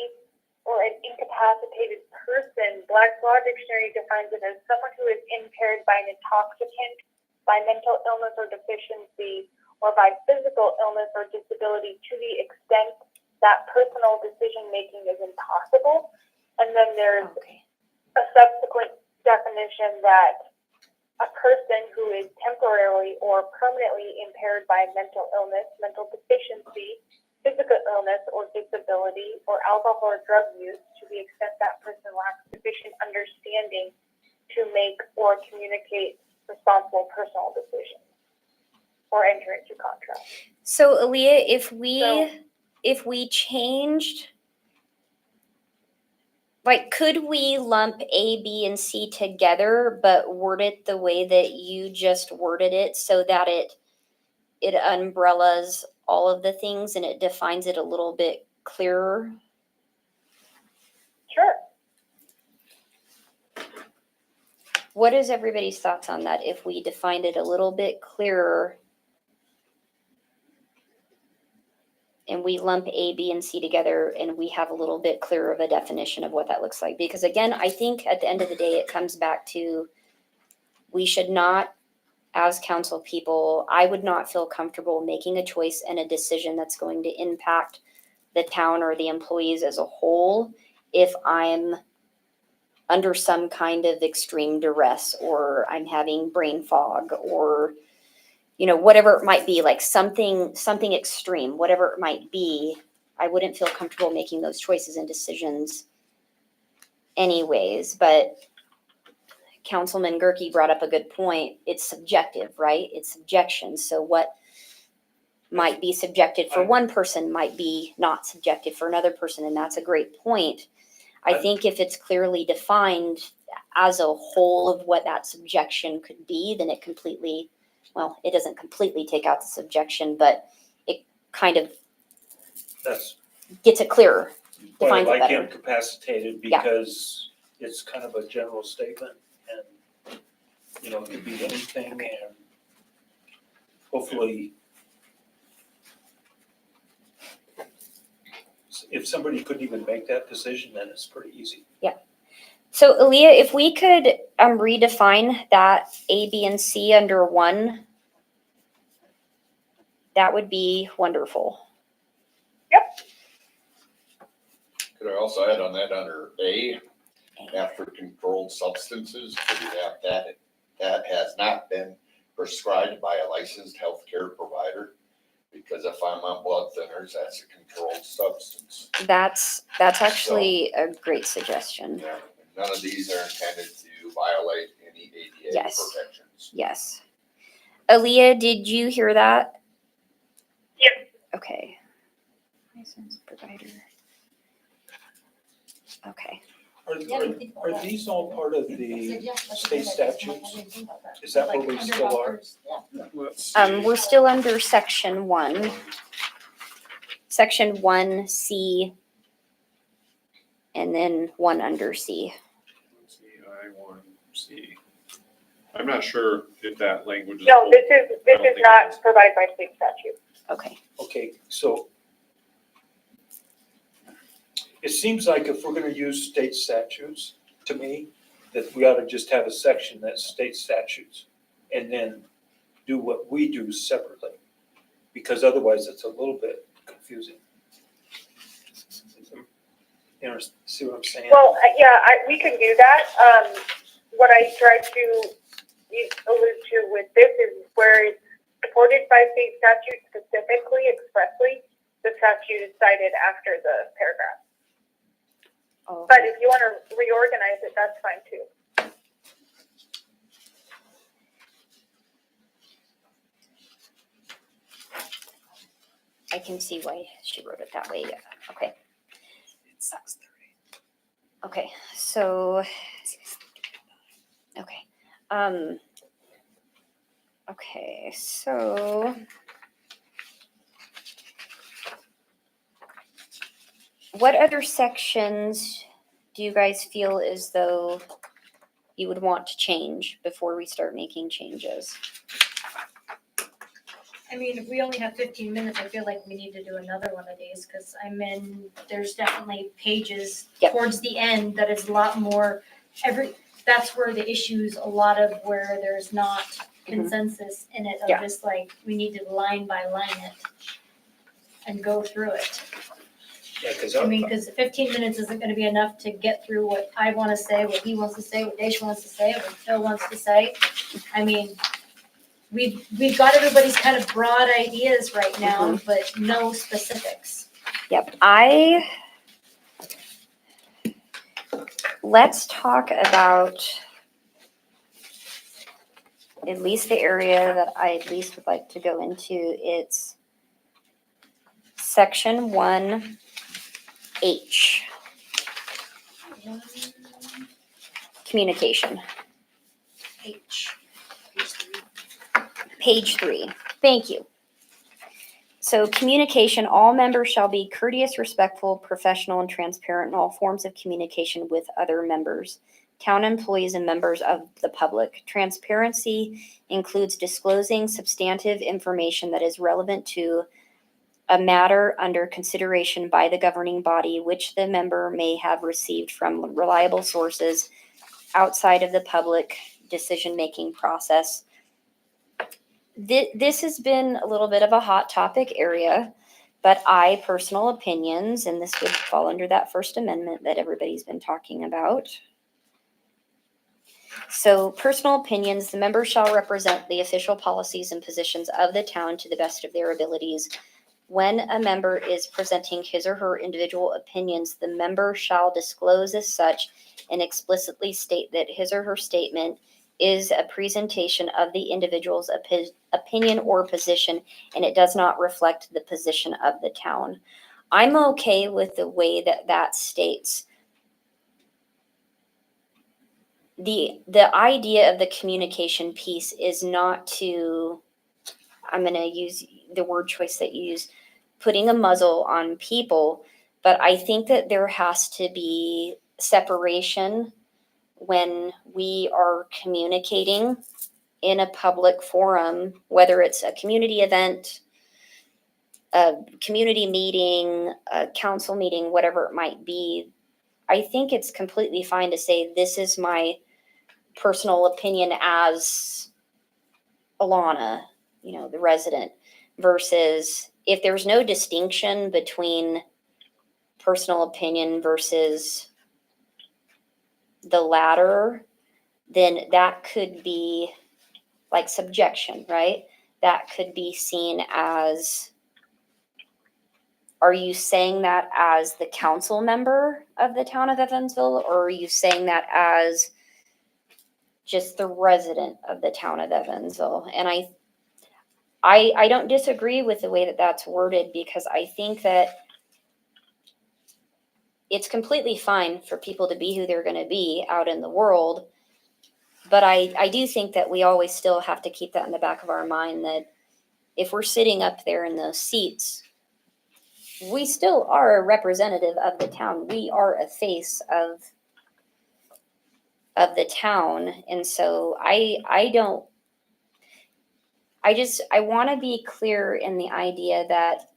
or an incapacitated person, Black's Law Dictionary defines it as someone who is impaired by an intoxicant, by mental illness or deficiency, or by physical illness or disability to the extent that personal decision-making is impossible. And then there's Okay. a subsequent definition that a person who is temporarily or permanently impaired by mental illness, mental deficiency, physical illness or disability, or alcohol or drug use to the extent that person lacks sufficient understanding to make or communicate responsible personal decisions or enter into contract. So Aaliyah, if we So- changed like, could we lump A, B, and C together, but word it the way that you just worded it so that it umbrellas all of the things and it defines it a little bit clearer? Sure. What is everybody's thoughts on that if we defined it a little bit clearer and we lump A, B, and C together and we have a little bit clearer of a definition of what that looks like? Because again, I think at the end of the day, it comes back to we should not, as council people, I would not feel comfortable making a choice and a decision that's going to impact the town or the employees as a whole if I'm under some kind of extreme duress or I'm having brain fog or, you know, whatever it might be, like something extreme, whatever it might be, I wouldn't feel comfortable making those choices and decisions anyways. But Councilman Gerke brought up a good point. It's subjective, right? It's subjection. So what might be subjected for one person might be not subjective for another person. And that's a great point. I think if it's clearly defined as a whole of what that subjection could be, then it completely, well, it doesn't completely take out the subjection, but it kind of That's gets it clearer, why I defines it like better. incapacitated, Yeah. because it's kind of a general statement and, you know, it could be anything and hopefully if somebody couldn't even make that decision, then it's pretty easy. So Aaliyah, if we could redefine that A, B, and C under one, that would be wonderful. Could I also add on that under A, after controlled substances, could you have that has not been prescribed by a licensed healthcare provider? Because if I'm on blood thinners, that's a controlled substance. That's actually a great suggestion. Yeah, none of these are intended to violate any ADA Yes. protections. Yes. Aaliyah, did you hear that? Yep. Okay. Licensed provider. Okay. Are these all part of the state statutes? Is that where we still are? We're still under section 1. Section 1C. And then 1 under C. I1C. I'm not sure if that language is. No, this is I don't think not it is. provided by state statute. Okay. Okay, so it seems like if we're gonna use state statutes, to me, that we ought to just have a section that's state statutes and then do what we do separately. Because otherwise it's a little bit confusing. You know, see what I'm saying? Well, yeah, we can do that. What I tried to allude to with this is where it's supported by state statute specifically, expressly, the statute is cited after the paragraph. Oh, But if you want to reorganize it, that's fine too. I can see why she wrote it that way. Yeah. Okay. Okay. So. Okay. Okay. So. What other sections do you guys feel as though you would want to change before we start making changes? I mean, if we only have 15 minutes, I feel like we need to do another one of these, because there's definitely pages Yep. towards the end that is a lot more, that's where the issues, a lot of where there's not consensus in it, of Yeah. just like, we need to line by line it and go through it. Yeah, because I mean, because 15 minutes isn't gonna be enough to get through what I wanna say, what he wants to say, what Daisha wants to say, what Phil wants to say. I mean, we've got everybody's kind of broad ideas right now, but no specifics. Yep. Let's talk about at least the area that I at least would like to go into. It's section 1H. Communication. Page 3. Thank you. So communication, all members shall be courteous, respectful, professional, and transparent in all forms of communication with other members, town employees, and members of the public. Transparency includes disclosing substantive information that is relevant to a matter under consideration by the governing body, which the member may have received from reliable sources outside of the public decision-making process. This has been a little bit of a hot topic area, but personal opinions, and this would fall under that First Amendment that everybody's been talking about. So personal opinions, the member shall represent the official policies and positions of the town to the best of their abilities. When a member is presenting his or her individual opinions, the member shall disclose as such and explicitly state that his or her statement is a presentation of the individual's opinion or position, and it does not reflect the position of the town. I'm okay with the way that states. The idea of the communication piece is not to, I'm going to use the word choice that you use, putting a muzzle on people, but I think that there has to be separation when we are communicating in a public forum, whether it's a community event, a community meeting, a council meeting, whatever it might be. I think it's completely fine to say, this is my personal opinion as Alana, the resident, versus if there's no distinction between personal opinion versus the latter, then that could be like subjection, right? That could be seen as, are you saying that as the council member of the town of Evansville, or are you saying that as just the resident of the town of Evansville? And I don't disagree with the way that that's worded, because I think that it's completely fine for people to be who they're going to be out in the world. But I do think that we always still have to keep that in the back of our mind, that if we're sitting up there in those seats, we still are a representative of the town. We are a face of the town. And so I want to be clear in the idea that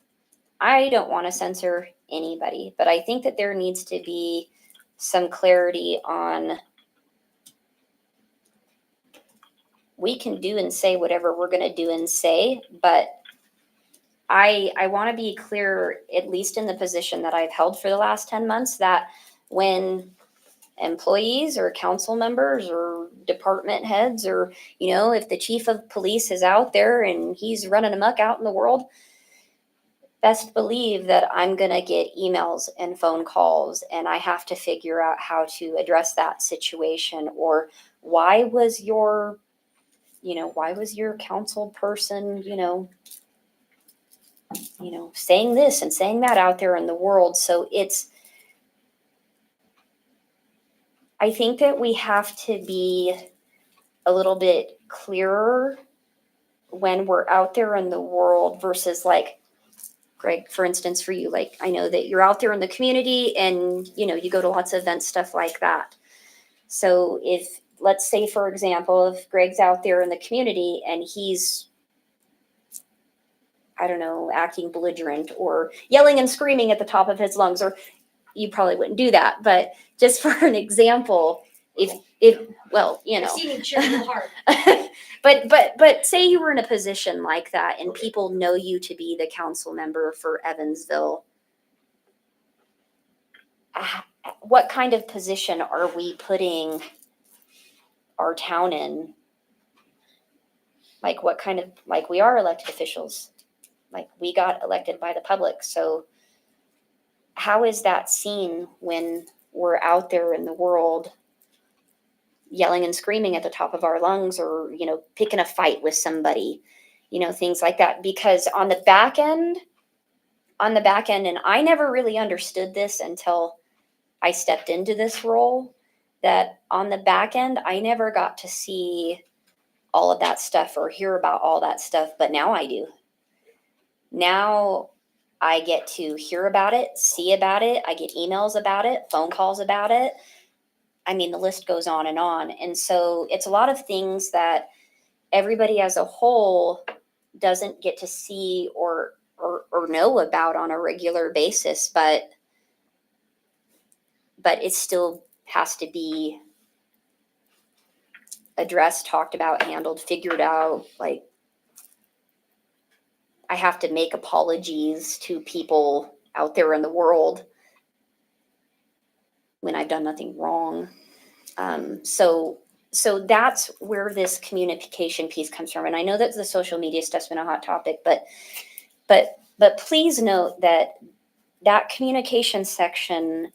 I don't want to censor anybody, but I think that there needs to be some clarity on, we can do and say whatever we're going to do and say, but I want to be clear, at least in the position that I've held for the last 10 months, that when employees or council members or department heads, or, if the chief of police is out there and he's running amok out in the world, best believe that I'm going to get emails and phone calls, and I have to figure out how to address that situation. Or why was your council person, saying this and saying that out there in the world. So I think that we have to be a little bit clearer when we're out there in the world versus, like, Greg, for instance, for you, like, I know that you're out there in the community and, you go to lots of events, stuff like that. So if, let's say, for example, if Greg's out there in the community and he's, I don't know, acting belligerent or yelling and screaming at the top of his lungs, or you probably wouldn't do that, but just for an example, if well, I've seen you cheer real hard. but say you were in a position like that and people know you to be the council member for Evansville, what kind of position are we putting our town in? Like, what kind of, like, we are elected officials, like, we got elected by the public. So how is that seen when we're out there in the world yelling and screaming at the top of our lungs, or, picking a fight with somebody, things like that? Because on the back end, and I never really understood this until I stepped into this role, that on the back end, I never got to see all of that stuff or hear about all that stuff, but now I do. Now I get to hear about it, see about it. I get emails about it, phone calls about it. I mean, the list goes on. And so it's a lot of things that everybody as a whole doesn't get to see or know about on a regular basis, but it still has to be addressed, talked about, handled, figured out. Like, I have to make apologies to people out there in the world when I've done nothing wrong. So that's where this communication piece comes from. And I know that the social media stuff's been a hot topic, but please note that communication section,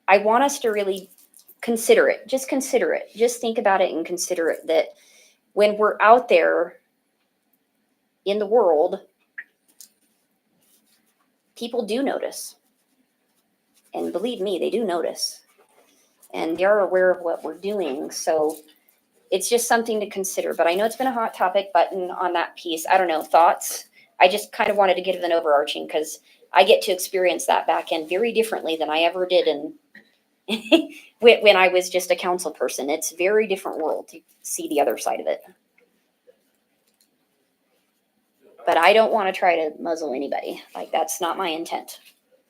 I want us to really consider it. Just consider it. Just think about it and consider it, that when we're out there in the world, people do notice. And believe me, they do notice. And they're aware of what we're doing. So it's just something to consider. But I know it's been a hot topic button on that piece. I don't know, thoughts? I just kind of wanted to give an overarching, because I get to experience that back end very differently than I ever did when I was just a council person. It's a very different world to see the other side of it. But I don't want to try to muzzle anybody. Like, that's not my intent.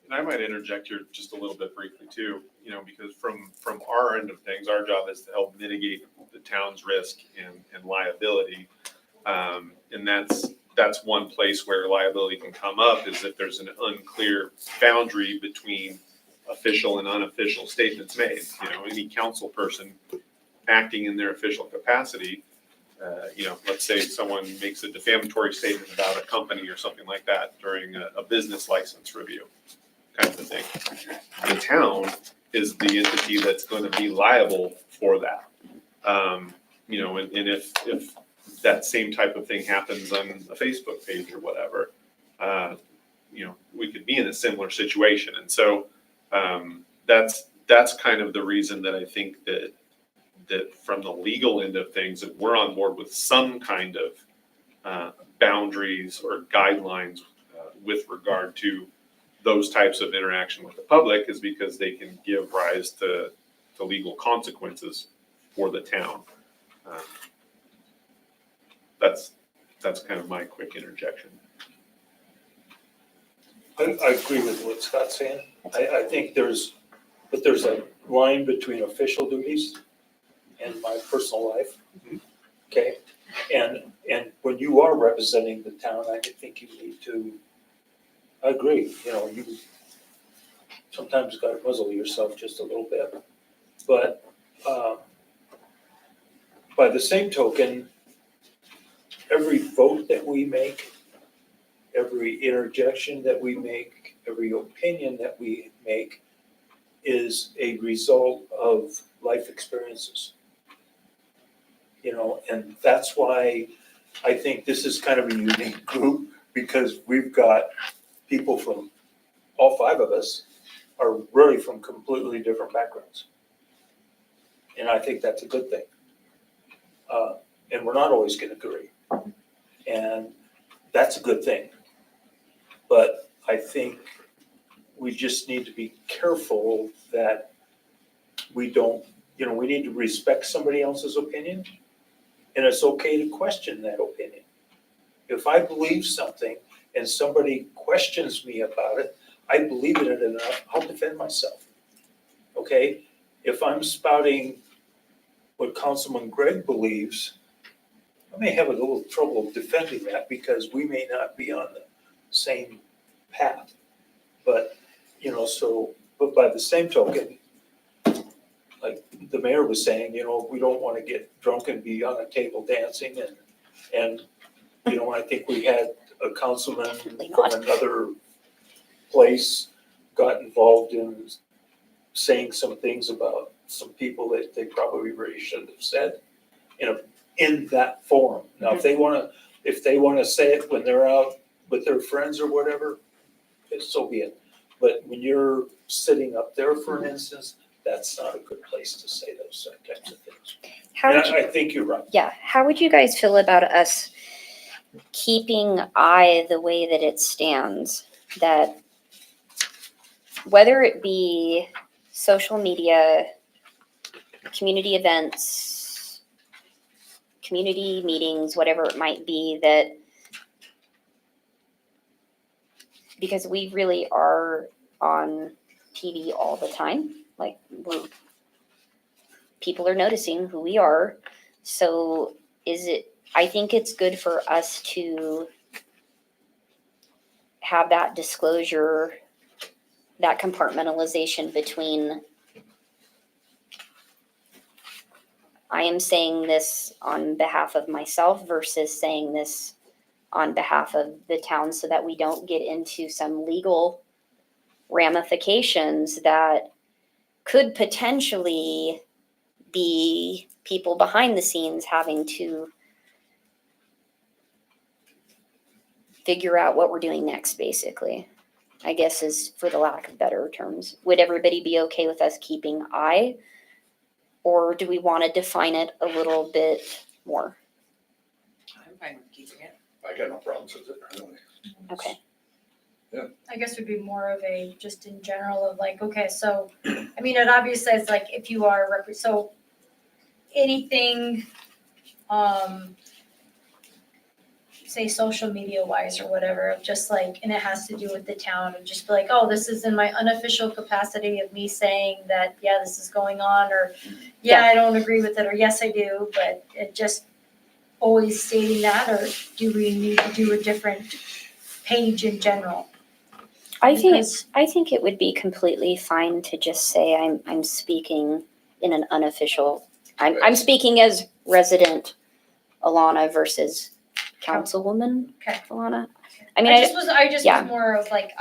And I might interject here just a little bit briefly too, because from our end of things, our job is to help mitigate the town's risk and liability. And that's one place where liability can come up, is if there's an unclear boundary between official and unofficial statements made. Any council person acting in their official capacity, let's say someone makes a defamatory statement about a company or something like that during a business license review kind of a thing. The town is the entity that's going to be liable for that. And if that same type of thing happens on a Facebook page or whatever, we could be in a similar situation. And so that's kind of the reason that I think that from the legal end of things, that we're on board with some kind of boundaries or guidelines with regard to those types of interaction with the public, is because they can give rise to legal consequences for the town. That's kind of my quick interjection. I agree with what Scott's saying. I think there's a line between official duties and my personal life. Okay, and when you are representing the town, I think you need to, I agree, you sometimes got to muzzle yourself just a little bit. But by the same token, every vote that we make, every interjection that we make, every opinion that we make is a result of life experiences. And that's why I think this is kind of a unique group, because we've got people from, all five of us are really from completely different backgrounds. And I think that's a good thing. And we're not always going to agree. And that's a good thing. But I think we just need to be careful that we don't, we need to respect somebody else's opinion. And it's okay to question that opinion. If I believe something and somebody questions me about it, I believe in it enough, I'll defend myself. Okay? If I'm spouting what Councilman Gregg believes, I may have a little trouble defending that, because we may not be on the same path. But, but by the same token, like the mayor was saying, we don't want to get drunk and be on a table dancing. And I think we had a councilman from another place got involved in saying some things about some people that they probably really shouldn't have said in that forum. Now, if they want to say it when they're out with their friends or whatever, so be it. But when you're sitting up there, for instance, that's not a good place to say those types of things. How And would you, I think you're right. yeah, how would you guys feel about us keeping I the way that it stands? That whether it be social media, community events, community meetings, whatever it might be, that because we really are on TV all the time, like people are noticing who we are. So I think it's good for us to have that disclosure, that compartmentalization between I am saying this on behalf of myself versus saying this on behalf of the town, so that we don't get into some legal ramifications that could potentially be people behind the scenes having to figure out what we're doing next, basically, I guess, is for the lack of better terms. Would everybody be okay with us keeping I, or do we want to define it a little bit more? I'm fine with keeping it. I got no problems with it, really. Okay. I guess would be more of a, just in general of like, okay, so, I mean, it obviously says like, if you are, so anything, say social media wise or whatever, of just like, and it has to do with the town, and just be like, oh, this is in my unofficial capacity of me saying that, yeah, this is going on, or, yeah, I don't agree with it, or yes, I do, but it just always stating that, or do we need to do a different page in general? I Because- think it would be completely fine to just say I'm speaking in an unofficial. I'm speaking as resident Alana versus Councilwoman Okay. Alana. I mean, I just was yeah. more of like,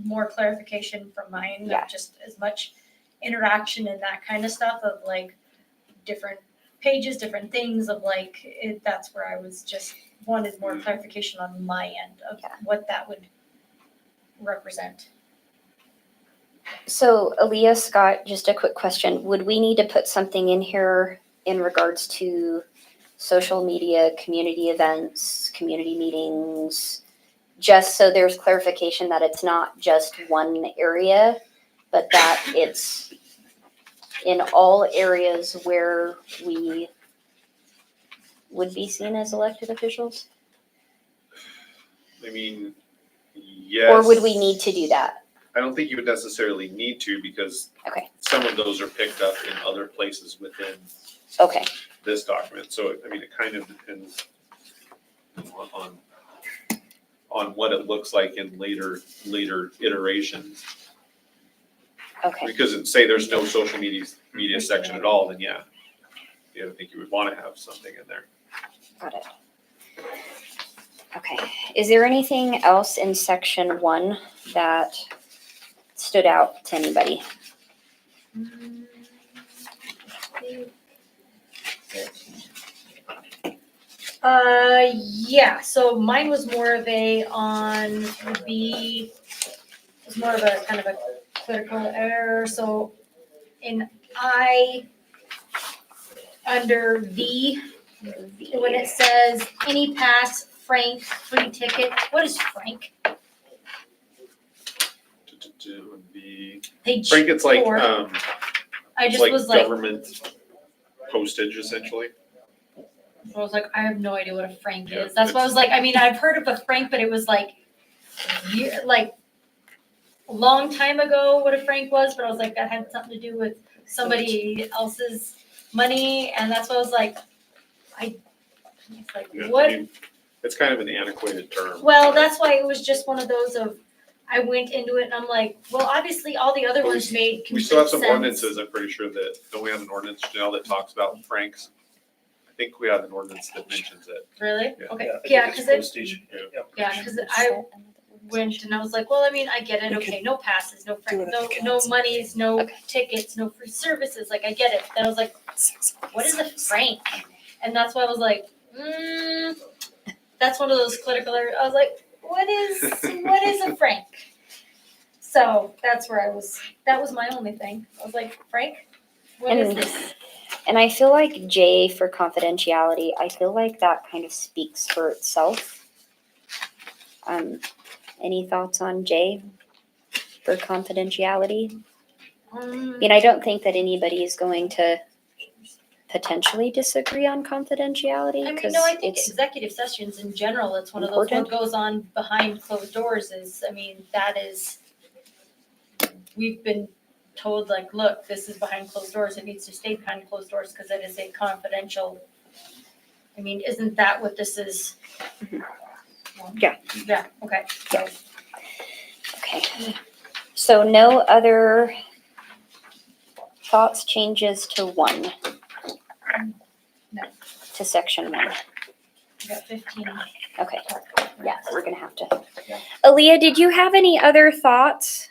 more clarification from mine, Yeah. not just as much interaction and that kind of stuff of like different pages, different things of like, that's where I was just wanted more clarification on my end of Yeah. what that would represent. So Aaliyah, Scott, just a quick question. Would we need to put something in here in regards to social media, community events, community meetings, just so there's clarification that it's not just one area, but that it's in all areas where we would be seen as elected officials? I mean, yes. Or would we need to do that? I don't think you would necessarily need to, because Okay. some of those are picked up in other places within Okay, this document. So, I mean, it kind of depends on what it looks like in later iterations. okay. Because say there's no social media section at all, then yeah, I think you would want to have something in there. Got it. Okay, is there anything else in section 1 that stood out to anybody? Yeah, so mine was more of a was more of a kind of a clerical error, so under V, when it says any pass, Frank, free ticket, what is Frank? Would be, Page Frank, it's like, 4. I it's just like was like, government postage essentially. I was like, I have no idea what a frank Yeah, is. That's why I was like, I mean, I've heard of a frank, but it was like, like a long time ago what a frank was, but I was like, that had something to do with somebody else's money, and that's why I was like, it's like, Yeah, I what? mean, it's kind of an antiquated term. Well, that's why it was just one of those of, I went into it and I'm like, well, obviously all the other But ones made We still have some complete sense. ordinances, I'm pretty sure that, don't we have an ordinance, Janelle, that talks about franks? I think we have an ordinance that mentions it. Really? Yeah. Okay, I think yeah, it's cause it, postage. yeah, cause I went and I was like, well, I mean, I get it, okay, no passes, no frank, no monies, no Okay. tickets, no free services, like, I get it. Then I was like, what is a frank? And that's why I was like, that's one of those political, I was like, what is a frank? So that's where that was my only thing. I was like, Frank, what is And- this? And I feel like J for confidentiality, I feel like that kind of speaks for itself. Any thoughts on J for confidentiality? I mean, I don't think that anybody is going to potentially disagree on confidentiality I mean, because no, I think it's executive sessions in general, it's one of those, important. what goes on behind closed doors is, I mean, that is, we've been told like, look, this is behind closed doors, it needs to stay behind closed doors because it is a confidential. I mean, isn't that what this is? Mhm. Yeah. Yeah, okay, so. okay. So no other thoughts, changes to 1? No. To section 1. We got 15. Okay. Yeah, we're gonna have to. Yeah. Aaliyah, did you have any other thoughts?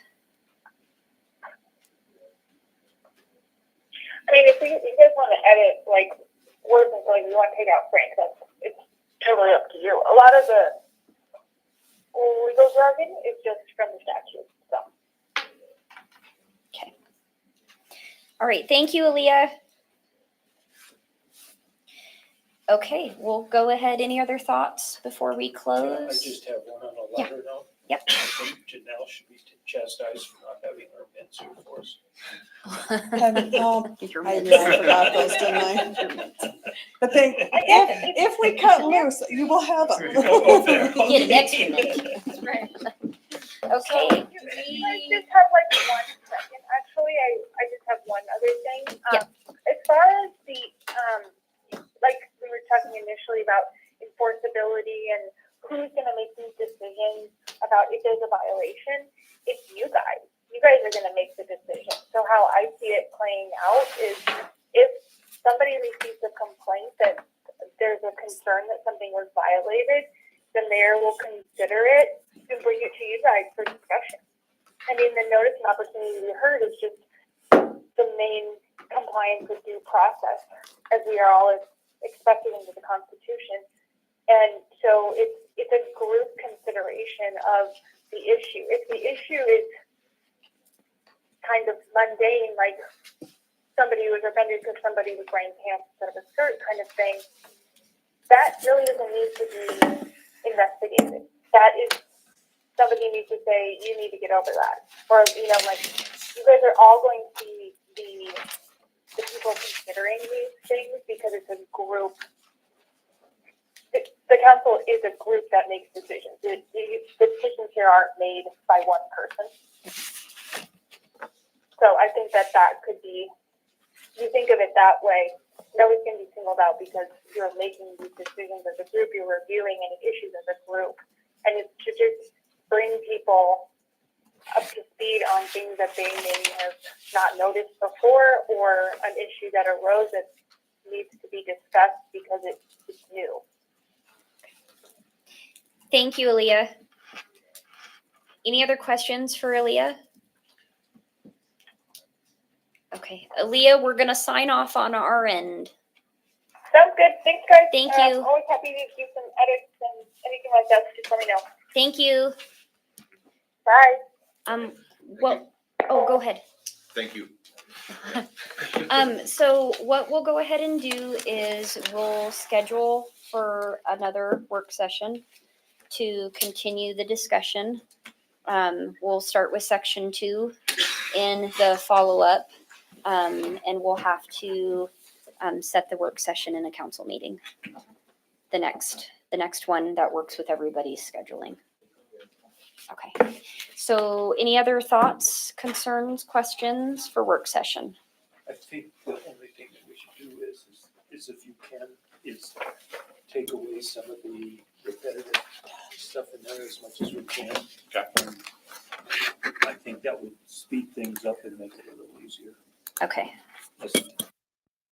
I mean, if you guys want to edit, like, words and like, you want to take out Frank, it's totally up to you. A lot of the legal jargon is just from the statute, so. All right, thank you, Aaliyah. Okay, we'll go ahead. Any other thoughts before we I close? just have one on a Yeah. lighter note. Yep. I think Janelle should be chastised for not having her mints here for us. Your I minutes. forgot those, didn't I? But then, if we cut loose, you will have them. Oh, there. Get an extra minute. Right. Okay, I just have like 1 second, actually, I just have one other thing. As far as the, like we were talking initially about enforceability and who's gonna make these decisions about if there's a violation, it's you guys. You guys are gonna make the decision. So how I see it playing out is if somebody receives a complaint that there's a concern that something was violated, the mayor will consider it and bring it to you guys for discussion. I mean, the notice and opportunity to be heard is just the main compliance with due process, as we are all expected under the Constitution. And so it's a group consideration of the issue. If the issue is kind of mundane, like somebody was offended because somebody was wearing pants instead of a skirt kind of thing, that really doesn't need to be investigated. That is, somebody needs to say, you need to get over that. Or, like, you guys are all going to be the people considering these things because it's a group. The council is a group that makes decisions. The decisions here aren't made by one person. So I think that could be, you think of it that way, nobody's going to be singled out because you're making these decisions as a group, you're reviewing any issues as a group. And it's to just bring people up to speed on things that they may have not noticed before or an issue that arose that needs to be discussed because it's new. thank you, Aaliyah. Any other questions for Aaliyah? Okay, Aaliyah, we're gonna sign off on our end. Sounds good. Thanks, guys. Thank you. Always happy to do some edits and anything like that. Just let me know. Thank you. Bye. Well, oh, go ahead. Thank you. So what we'll go ahead and do is we'll schedule for another work session to continue the discussion. We'll start with section 2 in the follow-up, and we'll have to set the work session in a council meeting. The next one that works with everybody's scheduling. Okay, so any other thoughts, concerns, questions for work session? I think the only thing that we should do is if you can, is take away some of the repetitive stuff in there as much as we can. Okay. I think that would speed things up and make it a little easier. Okay, Listen,